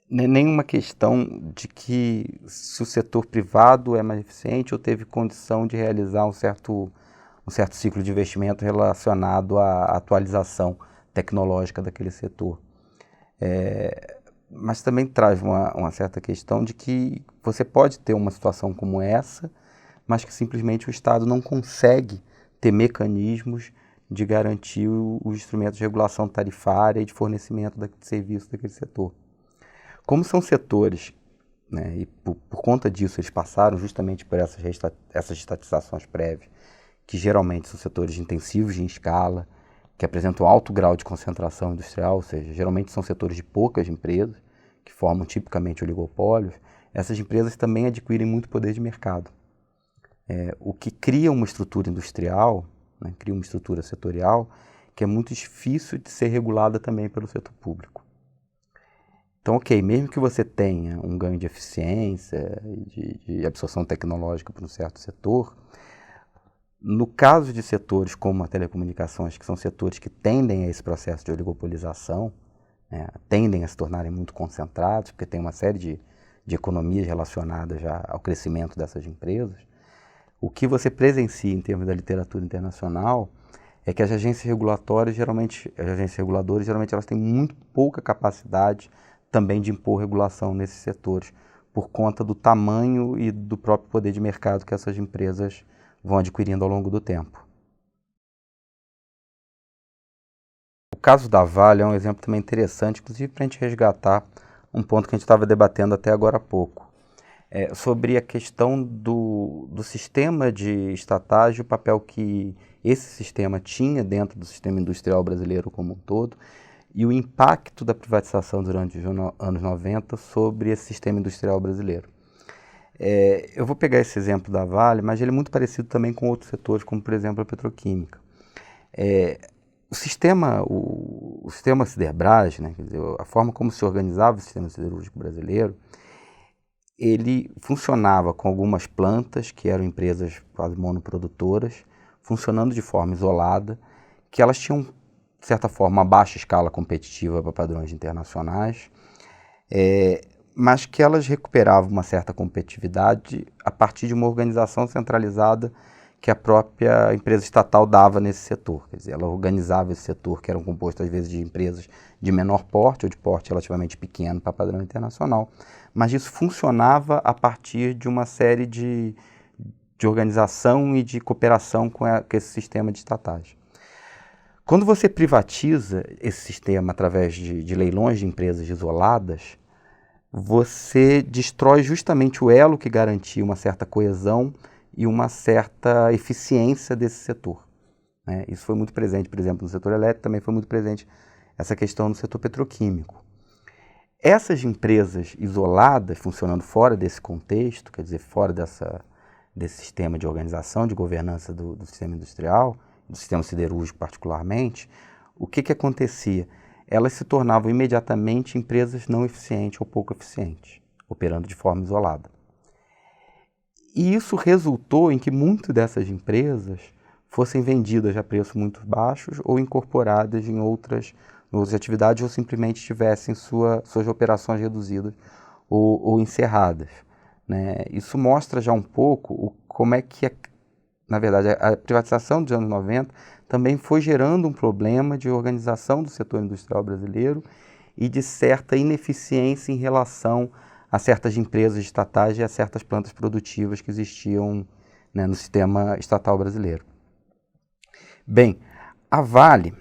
Nenhuma questão de que se o setor privado é mais eficiente ou teve condição de realizar um certo ciclo de investimento relacionado à atualização tecnológica daquele setor. Mas também traz uma certa questão de que você pode ter uma situação como essa, mas que simplesmente o Estado não consegue ter mecanismos de garantir os instrumentos de regulação tarifária e de fornecimento de serviço daquele setor. Como são setores, né, e por conta disso eles passaram justamente por essas estatizações prévias, que geralmente são setores intensivos em escala, que apresentam alto grau de concentração industrial, ou seja, geralmente são setores de poucas empresas, que formam tipicamente oligopólios. Essas empresas também adquirem muito poder de mercado, o que cria uma estrutura industrial, né, cria uma estrutura setorial, que é muito difícil de ser regulada também pelo setor público. Então, ok, mesmo que você tenha um ganho de eficiência, de absorção tecnológica para um certo setor, no caso de setores como a telecomunicações, que são setores que tendem a esse processo de oligopolização, né, tendem a se tornarem muito concentrados, porque tem uma série de economias relacionadas já ao crescimento dessas empresas, o que você presencia em termos da literatura internacional é que as agências reguladoras geralmente elas têm muito pouca capacidade também de impor regulação nesses setores, por conta do tamanho e do próprio poder de mercado que essas empresas vão adquirindo ao longo do tempo. O caso da Vale é um exemplo também interessante, inclusive para a gente resgatar um ponto que a gente estava debatendo até agora há pouco, sobre a questão do sistema de estatais e o papel que esse sistema tinha dentro do sistema industrial brasileiro como um todo e o impacto da privatização durante os anos 90 sobre esse sistema industrial brasileiro. Eu vou pegar esse exemplo da Vale, mas ele é muito parecido também com outros setores, como por exemplo a petroquímica. O sistema Siderbras, né, quer dizer, a forma como se organizava o sistema siderúrgico brasileiro, ele funcionava com algumas plantas, que eram empresas quase monoprodutoras, funcionando de forma isolada, que elas tinham, de certa forma, uma baixa escala competitiva para padrões internacionais, mas que elas recuperavam uma certa competitividade a partir de uma organização centralizada que a própria empresa estatal dava nesse setor. Quer dizer, ela organizava esse setor, que eram compostos às vezes de empresas de menor porte ou de porte relativamente pequeno para padrão internacional, mas isso funcionava a partir de uma série de organização e de cooperação com esse sistema de estatais. Quando você privatiza esse sistema através de leilões de empresas isoladas, você destrói justamente o elo que garantia uma certa coesão e uma certa eficiência desse setor. Isso foi muito presente, por exemplo, no setor elétrico, também foi muito presente essa questão no setor petroquímico. Essas empresas isoladas, funcionando fora desse contexto, quer dizer, fora desse sistema de organização, de governança do sistema industrial, do sistema siderúrgico particularmente, o que acontecia? Elas se tornavam imediatamente empresas não eficientes ou pouco eficientes, operando de forma isolada. E isso resultou em que muitas dessas empresas fossem vendidas a preços muito baixos ou incorporadas em outras atividades ou simplesmente tivessem suas operações reduzidas ou encerradas, né? Isso mostra já um pouco como é que, na verdade, a privatização dos anos 90 também foi gerando um problema de organização do setor industrial brasileiro e de certa ineficiência em relação a certas empresas estatais e a certas plantas produtivas que existiam, né, no sistema estatal brasileiro. Bem, a Vale,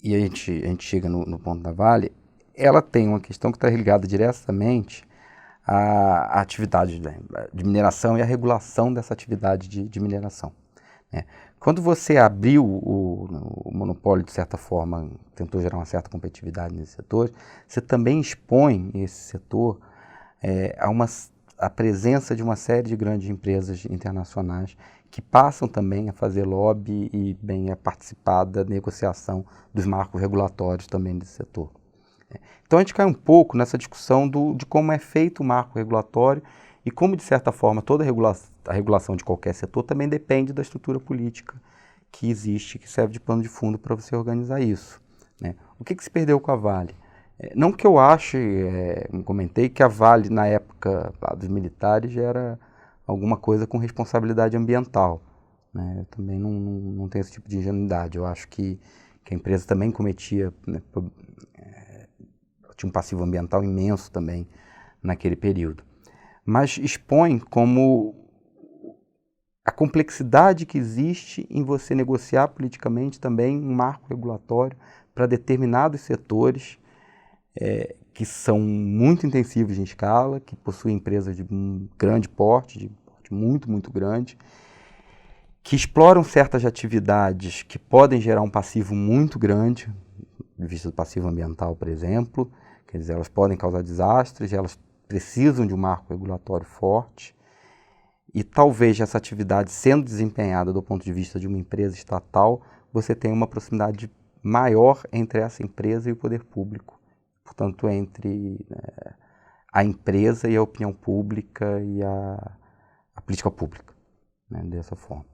e a gente chega no ponto da Vale, ela tem uma questão que está ligada diretamente à atividade de mineração e à regulação dessa atividade de mineração, né? Quando você abriu o monopólio, de certa forma, tentou gerar uma certa competitividade nesse setor, você também expõe esse setor à presença de uma série de grandes empresas internacionais que passam também a fazer lobby e bem a participar da negociação dos marcos regulatórios também desse setor. Então a gente cai um pouco nessa discussão de como é feito o marco regulatório e como, de certa forma, toda a regulação de qualquer setor também depende da estrutura política que existe, que serve de pano de fundo para você organizar isso, né? O que se perdeu com a Vale? Não que eu ache, como comentei, que a Vale, na época lá dos militares, já era alguma coisa com responsabilidade ambiental, né? Eu também não tenho esse tipo de ingenuidade. Eu acho que a empresa também cometia, né, tinha um passivo ambiental imenso também naquele período. Mas expõe como a complexidade que existe em você negociar politicamente também um marco regulatório para determinados setores que são muito intensivos em escala, que possuem empresas de um grande porte, de porte muito, muito grande, que exploram certas atividades que podem gerar um passivo muito grande, de vista do passivo ambiental, por exemplo. Quer dizer, elas podem causar desastres, elas precisam de um marco regulatório forte, e talvez essa atividade sendo desempenhada do ponto de vista de uma empresa estatal, você tenha uma proximidade maior entre essa empresa e o poder público, portanto entre a empresa e a opinião pública e a política pública, né, dessa forma.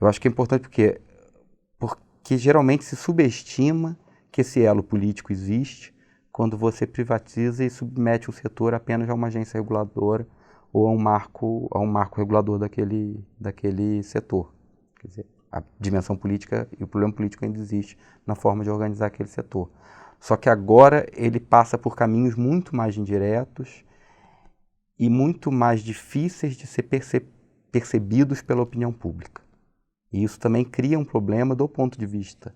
Eu acho que é importante porque geralmente se subestima que esse elo político existe quando você privatiza e submete um setor apenas a uma agência reguladora ou a um marco regulador daquele setor. Quer dizer, a dimensão política e o problema político ainda existe na forma de organizar aquele setor. Só que agora ele passa por caminhos muito mais indiretos e muito mais difíceis de ser percebidos pela opinião pública. E isso também cria um problema do ponto de vista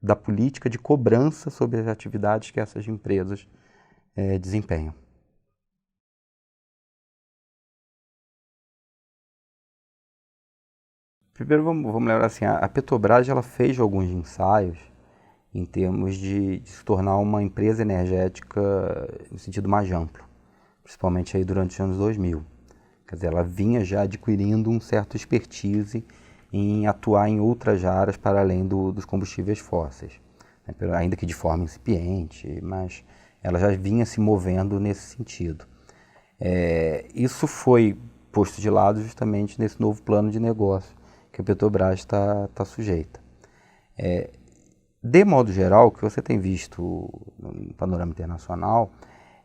da política de cobrança sobre as atividades que essas empresas desempenham. Primeiro vamos lembrar assim, a Petrobras ela fez alguns ensaios em termos de se tornar uma empresa energética no sentido mais amplo, principalmente aí durante os anos 2000. Quer dizer, ela vinha já adquirindo um certo expertise em atuar em outras áreas para além dos combustíveis fósseis, né? Ainda que de forma incipiente, mas ela já vinha se movendo nesse sentido. Isso foi posto de lado justamente nesse novo plano de negócio que a Petrobras está sujeita. De modo geral, o que você tem visto no panorama internacional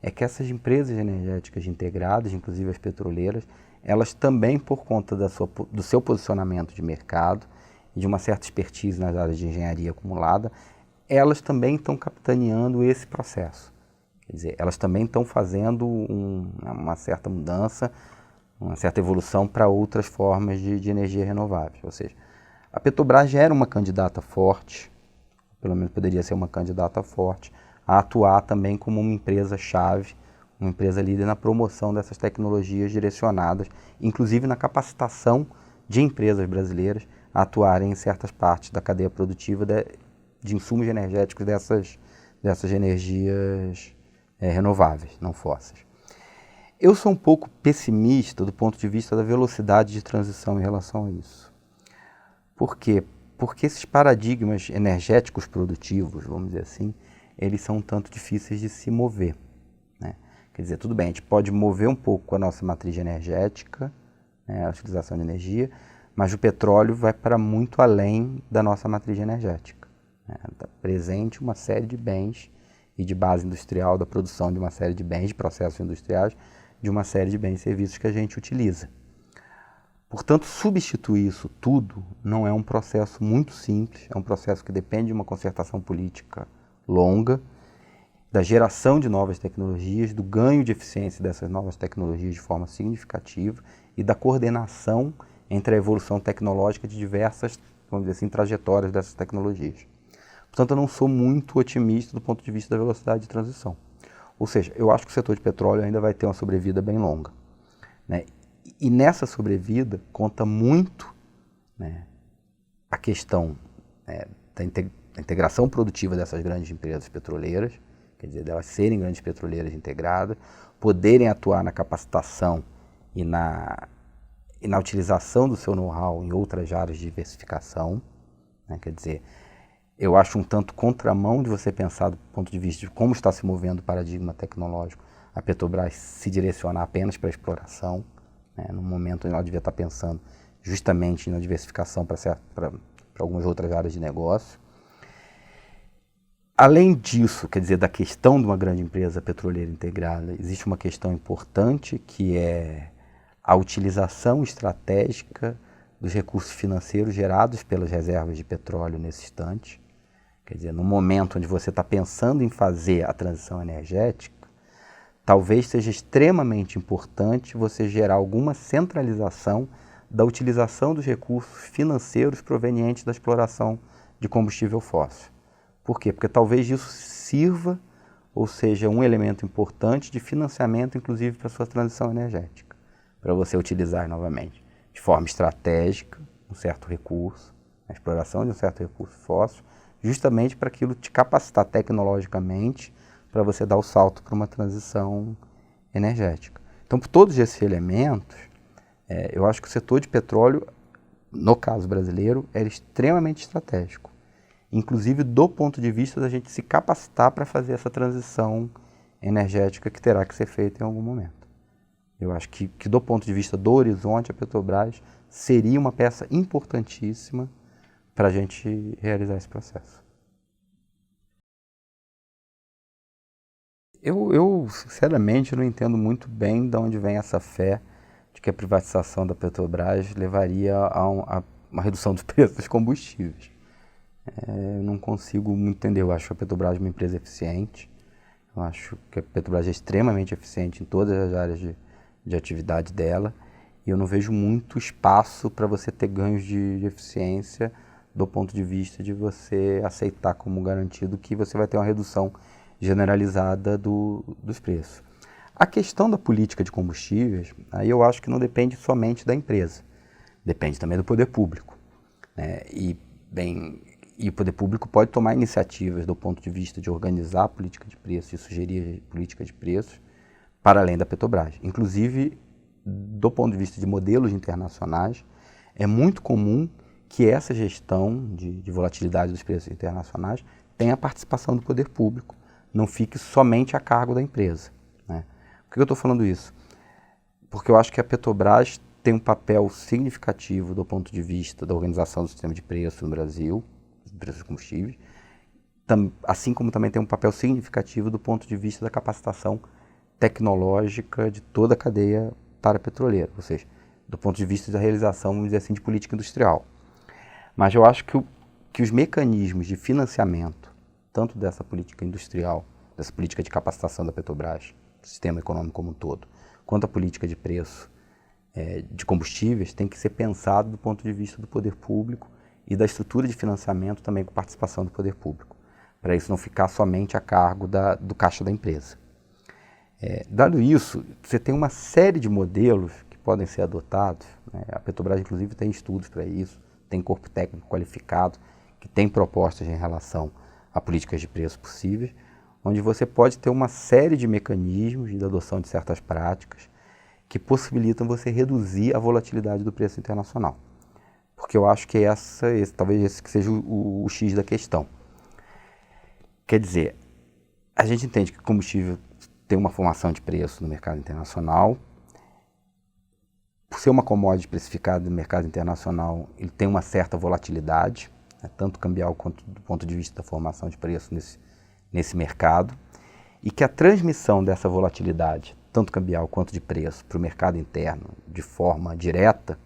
é que essas empresas energéticas integradas, inclusive as petroleiras, elas também, por conta do seu posicionamento de mercado e de uma certa expertise nas áreas de engenharia acumulada, elas também estão capitaneando esse processo. Quer dizer, elas também estão fazendo uma certa mudança, uma certa evolução para outras formas de energia renovável. Ou seja, a Petrobras já era uma candidata forte, pelo menos poderia ser uma candidata forte, a atuar também como uma empresa-chave, uma empresa líder na promoção dessas tecnologias direcionadas, inclusive na capacitação de empresas brasileiras a atuarem em certas partes da cadeia produtiva de insumos energéticos dessas energias renováveis, não fósseis. Eu sou um pouco pessimista do ponto de vista da velocidade de transição em relação a isso. Por quê? Porque esses paradigmas energéticos produtivos, vamos dizer assim, eles são um tanto difíceis de se mover, né? Quer dizer, tudo bem, a gente pode mover um pouco a nossa matriz energética, né, a utilização de energia, mas o petróleo vai para muito além da nossa matriz energética. Está presente uma série de bens e de base industrial, da produção de uma série de bens, de processos industriais, de uma série de bens e serviços que a gente utiliza. Portanto, substituir isso tudo não é um processo muito simples, é um processo que depende de uma concertação política longa, da geração de novas tecnologias, do ganho de eficiência dessas novas tecnologias de forma significativa e da coordenação entre a evolução tecnológica de diversas, vamos dizer assim, trajetórias dessas tecnologias. Portanto, eu não sou muito otimista do ponto de vista da velocidade de transição. Ou seja, eu acho que o setor de petróleo ainda vai ter uma sobrevida bem longa, né? E nessa sobrevida conta muito, né, a questão da integração produtiva dessas grandes empresas petroleiras, quer dizer, delas serem grandes petroleiras integradas, poderem atuar na capacitação e na utilização do seu know-how em outras áreas de diversificação, né? Quer dizer, eu acho um tanto contramão de você pensar do ponto de vista de como está se movendo o paradigma tecnológico, a Petrobras se direcionar apenas para a exploração, né, no momento onde ela devia estar pensando justamente na diversificação para algumas outras áreas de negócio. Além disso, quer dizer, da questão de uma grande empresa petroleira integrada, existe uma questão importante que é a utilização estratégica dos recursos financeiros gerados pelas reservas de petróleo nesse instante. Quer dizer, no momento onde você está pensando em fazer a transição energética, talvez seja extremamente importante você gerar alguma centralização da utilização dos recursos financeiros provenientes da exploração de combustível fóssil. Por quê? Porque talvez isso sirva, ou seja, um elemento importante de financiamento, inclusive para a sua transição energética, para você utilizar novamente, de forma estratégica, um certo recurso, a exploração de um certo recurso fóssil, justamente para aquilo te capacitar tecnologicamente para você dar o salto para uma transição energética. Então, por todos esses elementos, eu acho que o setor de petróleo, no caso brasileiro, era extremamente estratégico, inclusive do ponto de vista da gente se capacitar para fazer essa transição energética que terá que ser feita em algum momento. Eu acho que do ponto de vista do horizonte, a Petrobras seria uma peça importantíssima para a gente realizar esse processo. Eu, sinceramente, não entendo muito bem de onde vem essa fé de que a privatização da Petrobras levaria a uma redução dos preços dos combustíveis. Eu não consigo muito entender. Eu acho a Petrobras uma empresa eficiente. Eu acho que a Petrobras é extremamente eficiente em todas as áreas de atividade dela. E eu não vejo muito espaço para você ter ganhos de eficiência do ponto de vista de você aceitar como garantido que você vai ter uma redução generalizada dos preços. A questão da política de combustíveis, aí eu acho que não depende somente da empresa, depende também do poder público, né? E o poder público pode tomar iniciativas do ponto de vista de organizar a política de preços e sugerir política de preços para além da Petrobras. Inclusive, do ponto de vista de modelos internacionais, é muito comum que essa gestão de volatilidade dos preços internacionais tenha a participação do poder público, não fique somente a cargo da empresa, né? Por que eu estou falando isso? Porque eu acho que a Petrobras tem um papel significativo do ponto de vista da organização do sistema de preços no Brasil, dos preços dos combustíveis, assim como também tem um papel significativo do ponto de vista da capacitação tecnológica de toda a cadeia para petroleira, ou seja, do ponto de vista da realização, vamos dizer assim, de política industrial. Mas eu acho que os mecanismos de financiamento, tanto dessa política industrial, dessa política de capacitação da Petrobras, do sistema econômico como um todo, quanto a política de preço de combustíveis, tem que ser pensado do ponto de vista do poder público e da estrutura de financiamento também com participação do poder público, para isso não ficar somente a cargo do caixa da empresa. Dado isso, você tem uma série de modelos que podem ser adotados, né? A Petrobras, inclusive, tem estudos para isso, tem corpo técnico qualificado, que tem propostas em relação a políticas de preço possíveis, onde você pode ter uma série de mecanismos de adoção de certas práticas que possibilitam você reduzir a volatilidade do preço internacional. Porque eu acho que talvez esse que seja o X da questão. Quer dizer, a gente entende que o combustível tem uma formação de preço no mercado internacional, por ser uma commodity precificada no mercado internacional, ele tem uma certa volatilidade, né, tanto cambial quanto do ponto de vista da formação de preço nesse mercado, e que a transmissão dessa volatilidade, tanto cambial quanto de preço, para o mercado interno de forma direta,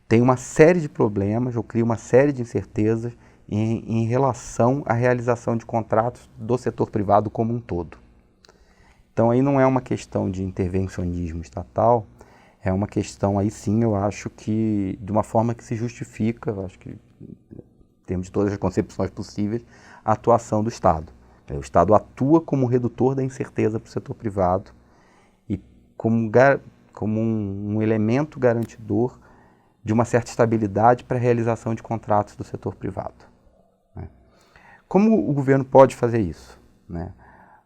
tem uma série de problemas ou cria uma série de incertezas em relação à realização de contratos do setor privado como um todo. Então aí não é uma questão de intervencionismo estatal, é uma questão aí sim, eu acho que de uma forma que se justifica, eu acho que em termos de todas as concepções possíveis, a atuação do Estado. O Estado atua como redutor da incerteza para o setor privado e como um elemento garantidor de uma certa estabilidade para a realização de contratos do setor privado. Né? Como o governo pode fazer isso? Né?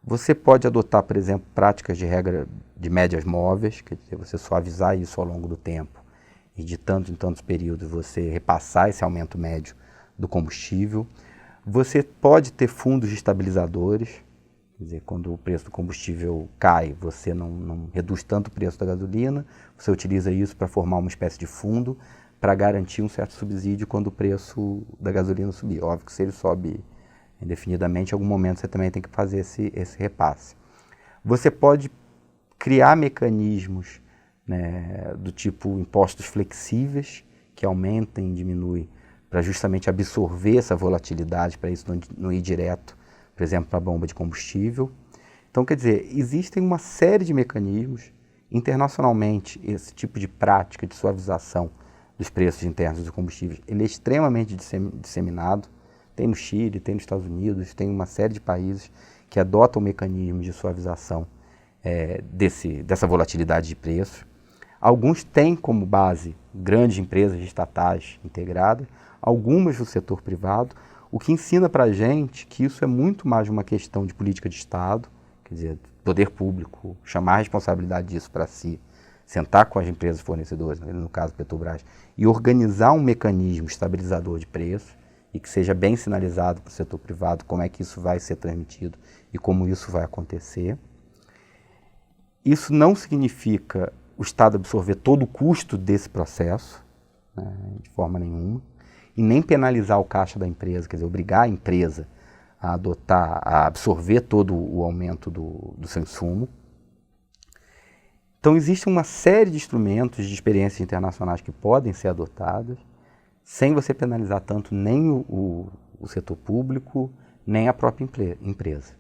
Você pode adotar, por exemplo, práticas de regra de médias móveis, quer dizer, você suavizar isso ao longo do tempo e de tanto em tantos períodos você repassar esse aumento médio do combustível. Você pode ter fundos estabilizadores, quer dizer, quando o preço do combustível cai, você não reduz tanto o preço da gasolina, você utiliza isso para formar uma espécie de fundo para garantir um certo subsídio quando o preço da gasolina subir. Óbvio que se ele sobe indefinidamente, em algum momento você também tem que fazer esse repasse. Você pode criar mecanismos, né, do tipo impostos flexíveis, que aumentem e diminuem, para justamente absorver essa volatilidade, para isso não ir direto, por exemplo, para a bomba de combustível. Então, quer dizer, existem uma série de mecanismos. Internacionalmente, esse tipo de prática de suavização dos preços internos dos combustíveis, ele é extremamente disseminado. Tem no Chile, tem nos Estados Unidos, tem uma série de países que adotam mecanismos de suavização dessa volatilidade de preços. Alguns têm como base grandes empresas estatais integradas, algumas do setor privado, o que ensina para a gente que isso é muito mais uma questão de política de Estado, quer dizer, poder público, chamar a responsabilidade disso para si, sentar com as empresas fornecedoras, no caso Petrobras, e organizar um mecanismo estabilizador de preços e que seja bem sinalizado para o setor privado como é que isso vai ser transmitido e como isso vai acontecer. Isso não significa o Estado absorver todo o custo desse processo, né, de forma nenhuma, e nem penalizar o caixa da empresa, quer dizer, obrigar a empresa a absorver todo o aumento do seu insumo. Então, existe uma série de instrumentos de experiências internacionais que podem ser adotados, sem você penalizar tanto nem o setor público, nem a própria empresa.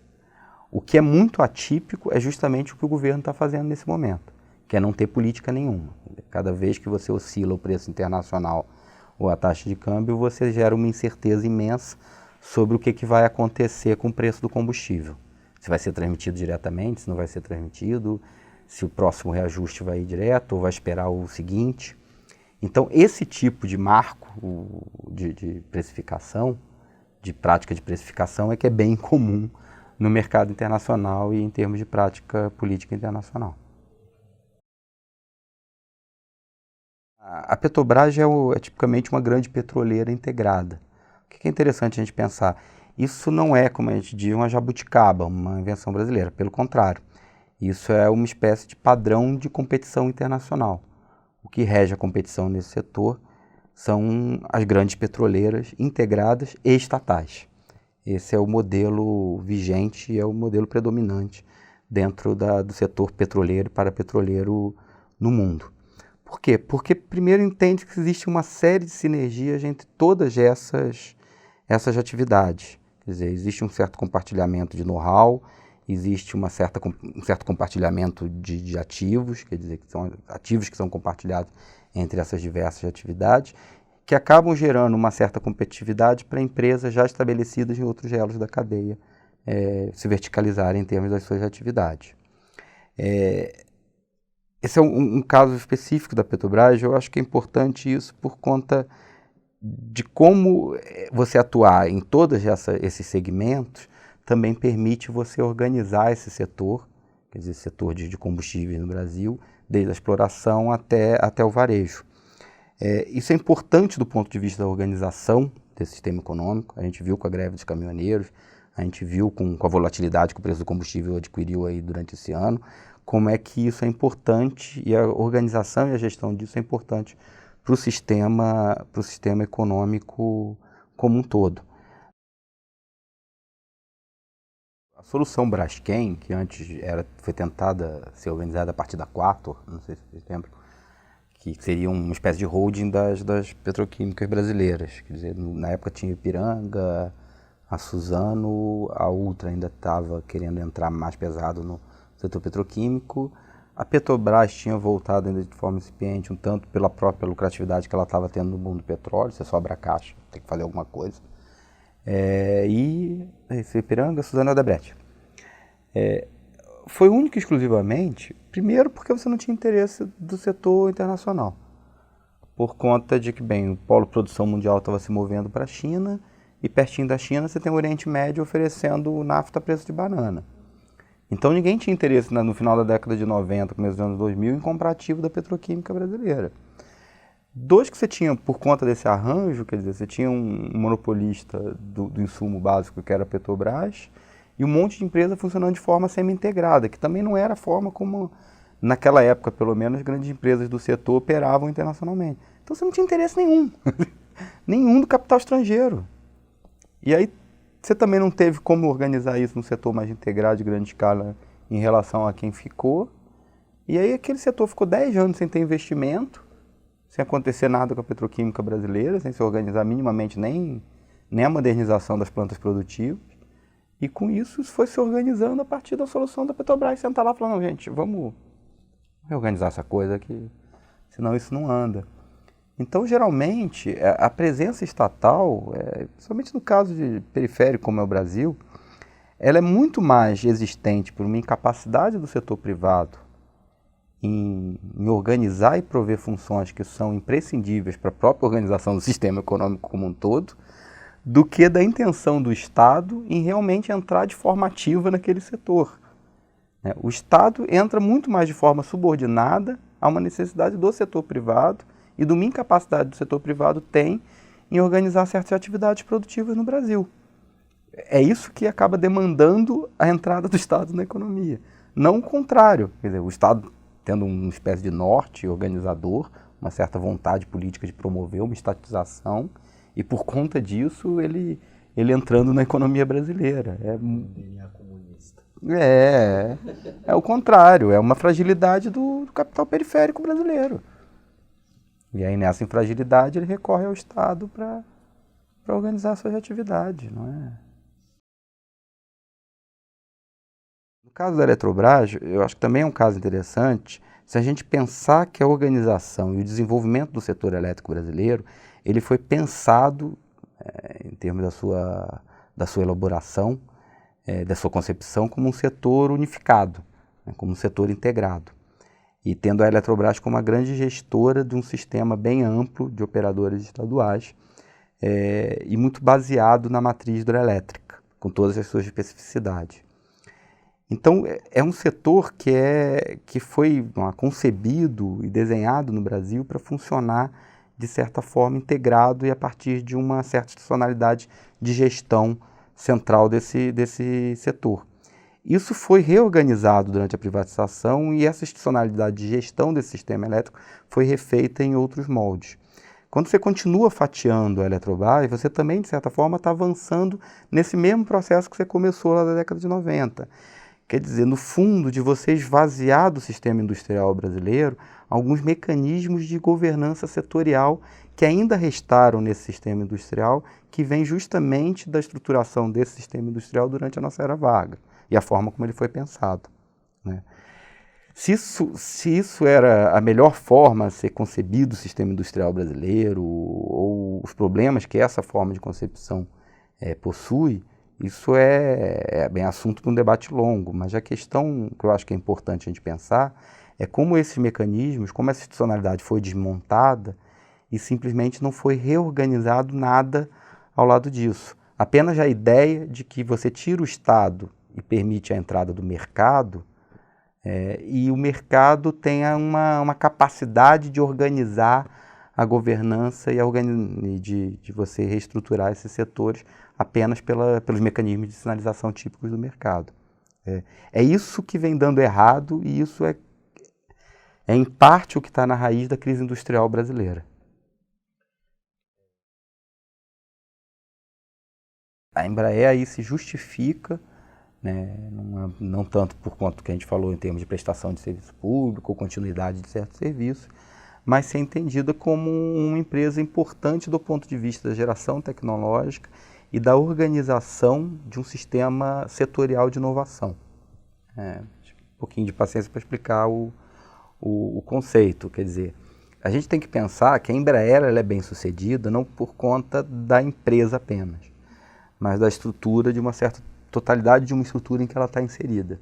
O que é muito atípico é justamente o que o governo está fazendo nesse momento, que é não ter política nenhuma. Cada vez que você oscila o preço internacional ou a taxa de câmbio, você gera uma incerteza imensa sobre o que vai acontecer com o preço do combustível. Se vai ser transmitido diretamente, se não vai ser transmitido, se o próximo reajuste vai ir direto ou vai esperar o seguinte. Então, esse tipo de marco de precificação, de prática de precificação, é que é bem comum no mercado internacional e em termos de prática política internacional. A Petrobras é tipicamente uma grande petroleira integrada. O que é interessante a gente pensar? Isso não é, como a gente diz, uma jabuticaba, uma invenção brasileira. Pelo contrário, isso é uma espécie de padrão de competição internacional. O que rege a competição nesse setor são as grandes petroleiras integradas e estatais. Esse é o modelo vigente e é o modelo predominante dentro do setor petroleiro e parapetroleiro no mundo. Por quê? Porque primeiro entende que existe uma série de sinergias entre todas essas atividades. Quer dizer, existe um certo compartilhamento de know-how, existe um certo compartilhamento de ativos, quer dizer, que são ativos que são compartilhados entre essas diversas atividades, que acabam gerando uma certa competitividade para empresas já estabelecidas em outros elos da cadeia se verticalizarem em termos das suas atividades. Esse é um caso específico da Petrobras. Eu acho que é importante isso por conta de como você atuar em todos esses segmentos também permite você organizar esse setor, quer dizer, setor de combustíveis no Brasil, desde a exploração até o varejo. Isso é importante do ponto de vista da organização desse sistema econômico. A gente viu com a greve dos caminhoneiros, a gente viu com a volatilidade que o preço do combustível adquiriu aí durante esse ano, como é que isso é importante e a organização e a gestão disso é importante para o sistema econômico como um todo. A solução Braskem, que antes foi tentada ser organizada a partir da Quator, não sei se vocês lembram, que seria uma espécie de holding das petroquímicas brasileiras. Quer dizer, na época tinha Ipiranga, a Suzano, a Ultra ainda estava querendo entrar mais pesado no setor petroquímico. A Petrobras tinha voltado ainda de forma incipiente, um tanto pela própria lucratividade que ela estava tendo no mundo do petróleo, você sobra a caixa, tem que fazer alguma coisa. E esse Ipiranga, Suzano e Odebrecht. Foi único e exclusivamente, primeiro porque você não tinha interesse do setor internacional, por conta de que, bem, o polo de produção mundial estava se movendo para a China, e pertinho da China você tem o Oriente Médio oferecendo nafta a preço de banana. Então ninguém tinha interesse no final da década de 90, começo dos anos 2000, em comprar ativo da petroquímica brasileira. Dois que você tinha, por conta desse arranjo, quer dizer, você tinha um monopolista do insumo básico, que era a Petrobras, e um monte de empresa funcionando de forma semi-integrada, que também não era a forma como, naquela época, pelo menos, grandes empresas do setor operavam internacionalmente. Então você não tinha interesse nenhum, nenhum do capital estrangeiro. E aí você também não teve como organizar isso no setor mais integrado, de grande escala, em relação a quem ficou. E aí aquele setor ficou 10 anos sem ter investimento, sem acontecer nada com a petroquímica brasileira, sem se organizar minimamente nem a modernização das plantas produtivas. E com isso foi se organizando a partir da solução da Petrobras. Sentar lá e falar, não, gente, vamos reorganizar essa coisa aqui, senão isso não anda. Então, geralmente, a presença estatal, principalmente no caso de periférico como é o Brasil, ela é muito mais existente por uma incapacidade do setor privado em organizar e prover funções que são imprescindíveis para a própria organização do sistema econômico como um todo, do que da intenção do Estado em realmente entrar de forma ativa naquele setor. O Estado entra muito mais de forma subordinada a uma necessidade do setor privado e de uma incapacidade do setor privado tem em organizar certas atividades produtivas no Brasil. É isso que acaba demandando a entrada do Estado na economia. Não o contrário. Quer dizer, o Estado tendo uma espécie de norte organizador, uma certa vontade política de promover uma estatização, e por conta disso ele entrando na economia brasileira. É o contrário, é uma fragilidade do capital periférico brasileiro. E aí nessa infragilidade ele recorre ao Estado para organizar suas atividades, não é? No caso da Eletrobras, eu acho que também é um caso interessante se a gente pensar que a organização e o desenvolvimento do setor elétrico brasileiro, ele foi pensado em termos da sua elaboração, da sua concepção como um setor unificado, como um setor integrado. E tendo a Eletrobras como uma grande gestora de um sistema bem amplo de operadoras estaduais e muito baseado na matriz hidrelétrica, com todas as suas especificidades. Então, é um setor que foi concebido e desenhado no Brasil para funcionar, de certa forma, integrado e a partir de uma certa institucionalidade de gestão central desse setor. Isso foi reorganizado durante a privatização e essa institucionalidade de gestão desse sistema elétrico foi refeita em outros moldes. Quando você continua fatiando a Eletrobras, você também, de certa forma, está avançando nesse mesmo processo que você começou lá na década de 90. Quer dizer, no fundo, de você esvaziar do sistema industrial brasileiro alguns mecanismos de governança setorial que ainda restaram nesse sistema industrial, que vem justamente da estruturação desse sistema industrial durante a nossa era Vargas e a forma como ele foi pensado, né? Se isso era a melhor forma a ser concebido o sistema industrial brasileiro ou os problemas que essa forma de concepção possui, isso é bem assunto para um debate longo, mas a questão que eu acho que é importante a gente pensar é como esses mecanismos, como essa institucionalidade foi desmontada e simplesmente não foi reorganizado nada ao lado disso. Apenas a ideia de que você tira o Estado e permite a entrada do mercado, e o mercado tenha uma capacidade de organizar a governança e de você reestruturar esses setores apenas pelos mecanismos de sinalização típicos do mercado. É isso que vem dando errado e isso é em parte o que está na raiz da crise industrial brasileira. A Embraer aí se justifica, né, não tanto por conta do que a gente falou em termos de prestação de serviço público ou continuidade de certos serviços, mas ser entendida como uma empresa importante do ponto de vista da geração tecnológica e da organização de um sistema setorial de inovação. Um pouquinho de paciência para explicar o conceito, quer dizer, a gente tem que pensar que a Embraer ela é bem sucedida não por conta da empresa apenas, mas da estrutura de uma certa totalidade de uma estrutura em que ela está inserida,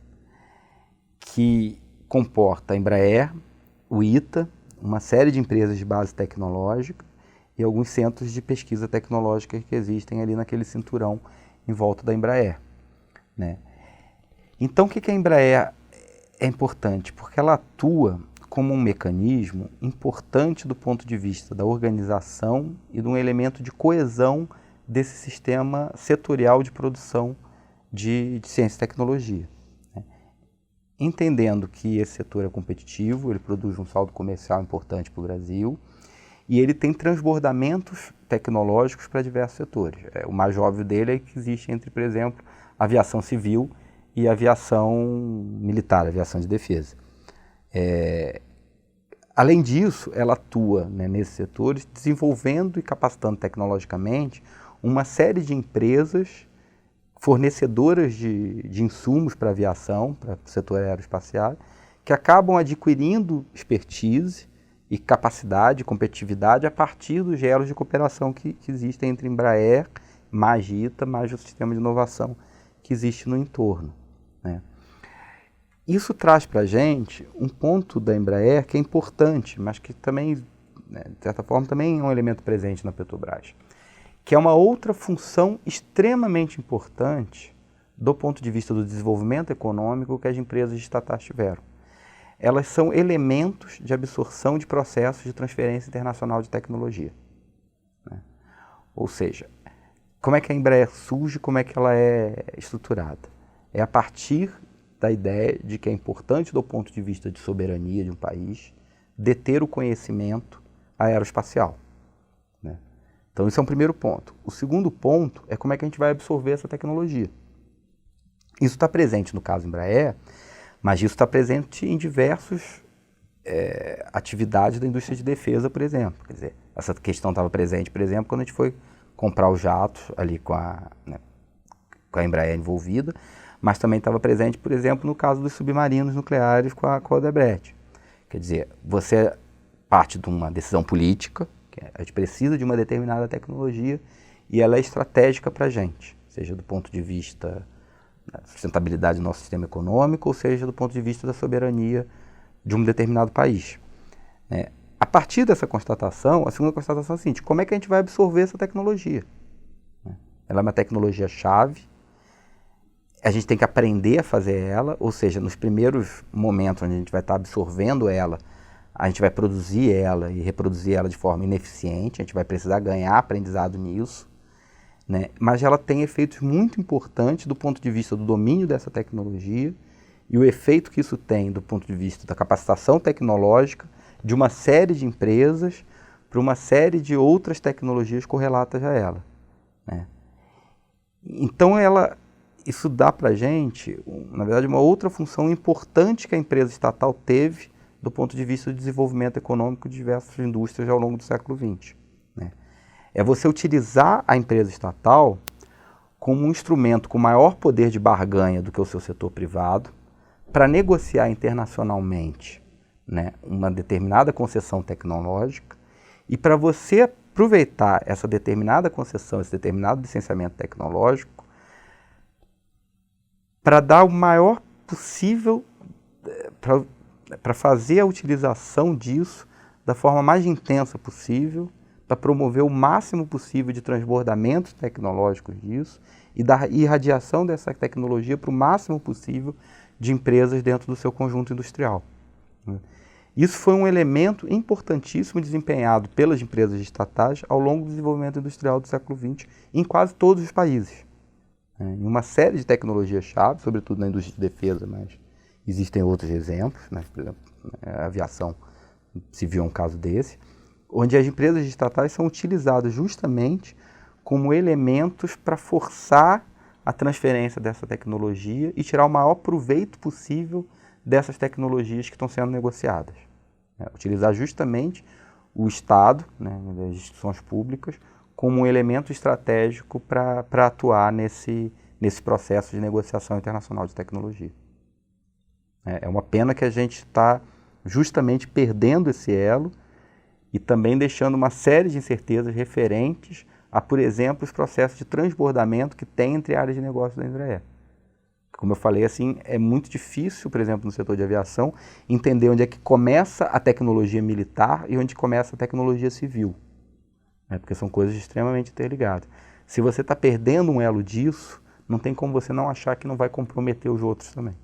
que comporta a Embraer, o ITA, uma série de empresas de base tecnológica e alguns centros de pesquisa tecnológica que existem ali naquele cinturão em volta da Embraer, né? Então, o que a Embraer é importante? Porque ela atua como um mecanismo importante do ponto de vista da organização e de um elemento de coesão desse sistema setorial de produção de ciência e tecnologia, né? Entendendo que esse setor é competitivo, ele produz um saldo comercial importante para o Brasil e ele tem transbordamentos tecnológicos para diversos setores. O mais óbvio dele é que existe entre, por exemplo, a aviação civil e a aviação militar, a aviação de defesa. Além disso, ela atua, né, nesses setores, desenvolvendo e capacitando tecnologicamente uma série de empresas fornecedoras de insumos para a aviação, para o setor aeroespacial, que acabam adquirindo expertise e capacidade, competitividade a partir dos elos de cooperação que existem entre Embraer, mais ITA, mais o sistema de inovação que existe no entorno, né? Isso traz para a gente um ponto da Embraer que é importante, mas que também, né, de certa forma, também é um elemento presente na Petrobras, que é uma outra função extremamente importante do ponto de vista do desenvolvimento econômico que as empresas estatais tiveram. Elas são elementos de absorção de processos de transferência internacional de tecnologia, né? Ou seja, como é que a Embraer surge, como é que ela é estruturada? É a partir da ideia de que é importante do ponto de vista de soberania de um país deter o conhecimento aeroespacial, né? Então, esse é um primeiro ponto. O segundo ponto é como é que a gente vai absorver essa tecnologia. Isso está presente no caso Embraer, mas isso está presente em diversas atividades da indústria de defesa, por exemplo. Quer dizer, essa questão estava presente, por exemplo, quando a gente foi comprar os jatos ali com a Embraer envolvida, mas também estava presente, por exemplo, no caso dos submarinos nucleares com a Odebrecht. Quer dizer, você parte de uma decisão política, a gente precisa de uma determinada tecnologia e ela é estratégica para a gente, seja do ponto de vista da sustentabilidade do nosso sistema econômico, ou seja do ponto de vista da soberania de um determinado país, né? A partir dessa constatação, a segunda constatação é a seguinte: como é que a gente vai absorver essa tecnologia? Ela é uma tecnologia-chave, a gente tem que aprender a fazer ela, ou seja, nos primeiros momentos onde a gente vai estar absorvendo ela, a gente vai produzir ela e reproduzir ela de forma ineficiente, a gente vai precisar ganhar aprendizado nisso, né? Mas ela tem efeitos muito importantes do ponto de vista do domínio dessa tecnologia e o efeito que isso tem do ponto de vista da capacitação tecnológica de uma série de empresas para uma série de outras tecnologias correlatas a ela, né? Então, isso dá para a gente, na verdade, uma outra função importante que a empresa estatal teve do ponto de vista do desenvolvimento econômico de diversas indústrias ao longo do século XX, né? É você utilizar a empresa estatal como um instrumento com maior poder de barganha do que o seu setor privado para negociar internacionalmente, né, uma determinada concessão tecnológica e para você aproveitar essa determinada concessão, esse determinado licenciamento tecnológico para dar o maior possível, para fazer a utilização disso da forma mais intensa possível, para promover o máximo possível de transbordamentos tecnológicos disso e da irradiação dessa tecnologia para o máximo possível de empresas dentro do seu conjunto industrial. Isso foi um elemento importantíssimo desempenhado pelas empresas estatais ao longo do desenvolvimento industrial do século XX em quase todos os países. né, em uma série de tecnologias-chave, sobretudo na indústria de defesa, mas existem outros exemplos, né, por exemplo, a aviação civil é um caso desse, onde as empresas estatais são utilizadas justamente como elementos para forçar a transferência dessa tecnologia e tirar o maior proveito possível dessas tecnologias que estão sendo negociadas. Né? Utilizar justamente o Estado, né, as instituições públicas, como um elemento estratégico para atuar nesse processo de negociação internacional de tecnologia. É uma pena que a gente está justamente perdendo esse elo e também deixando uma série de incertezas referentes a, por exemplo, os processos de transbordamento que tem entre áreas de negócio da Embraer. Como eu falei, assim, é muito difícil, por exemplo, no setor de aviação, entender onde é que começa a tecnologia militar e onde começa a tecnologia civil, né? Porque são coisas extremamente interligadas. Se você está perdendo um elo disso, não tem como você não achar que não vai comprometer os outros também.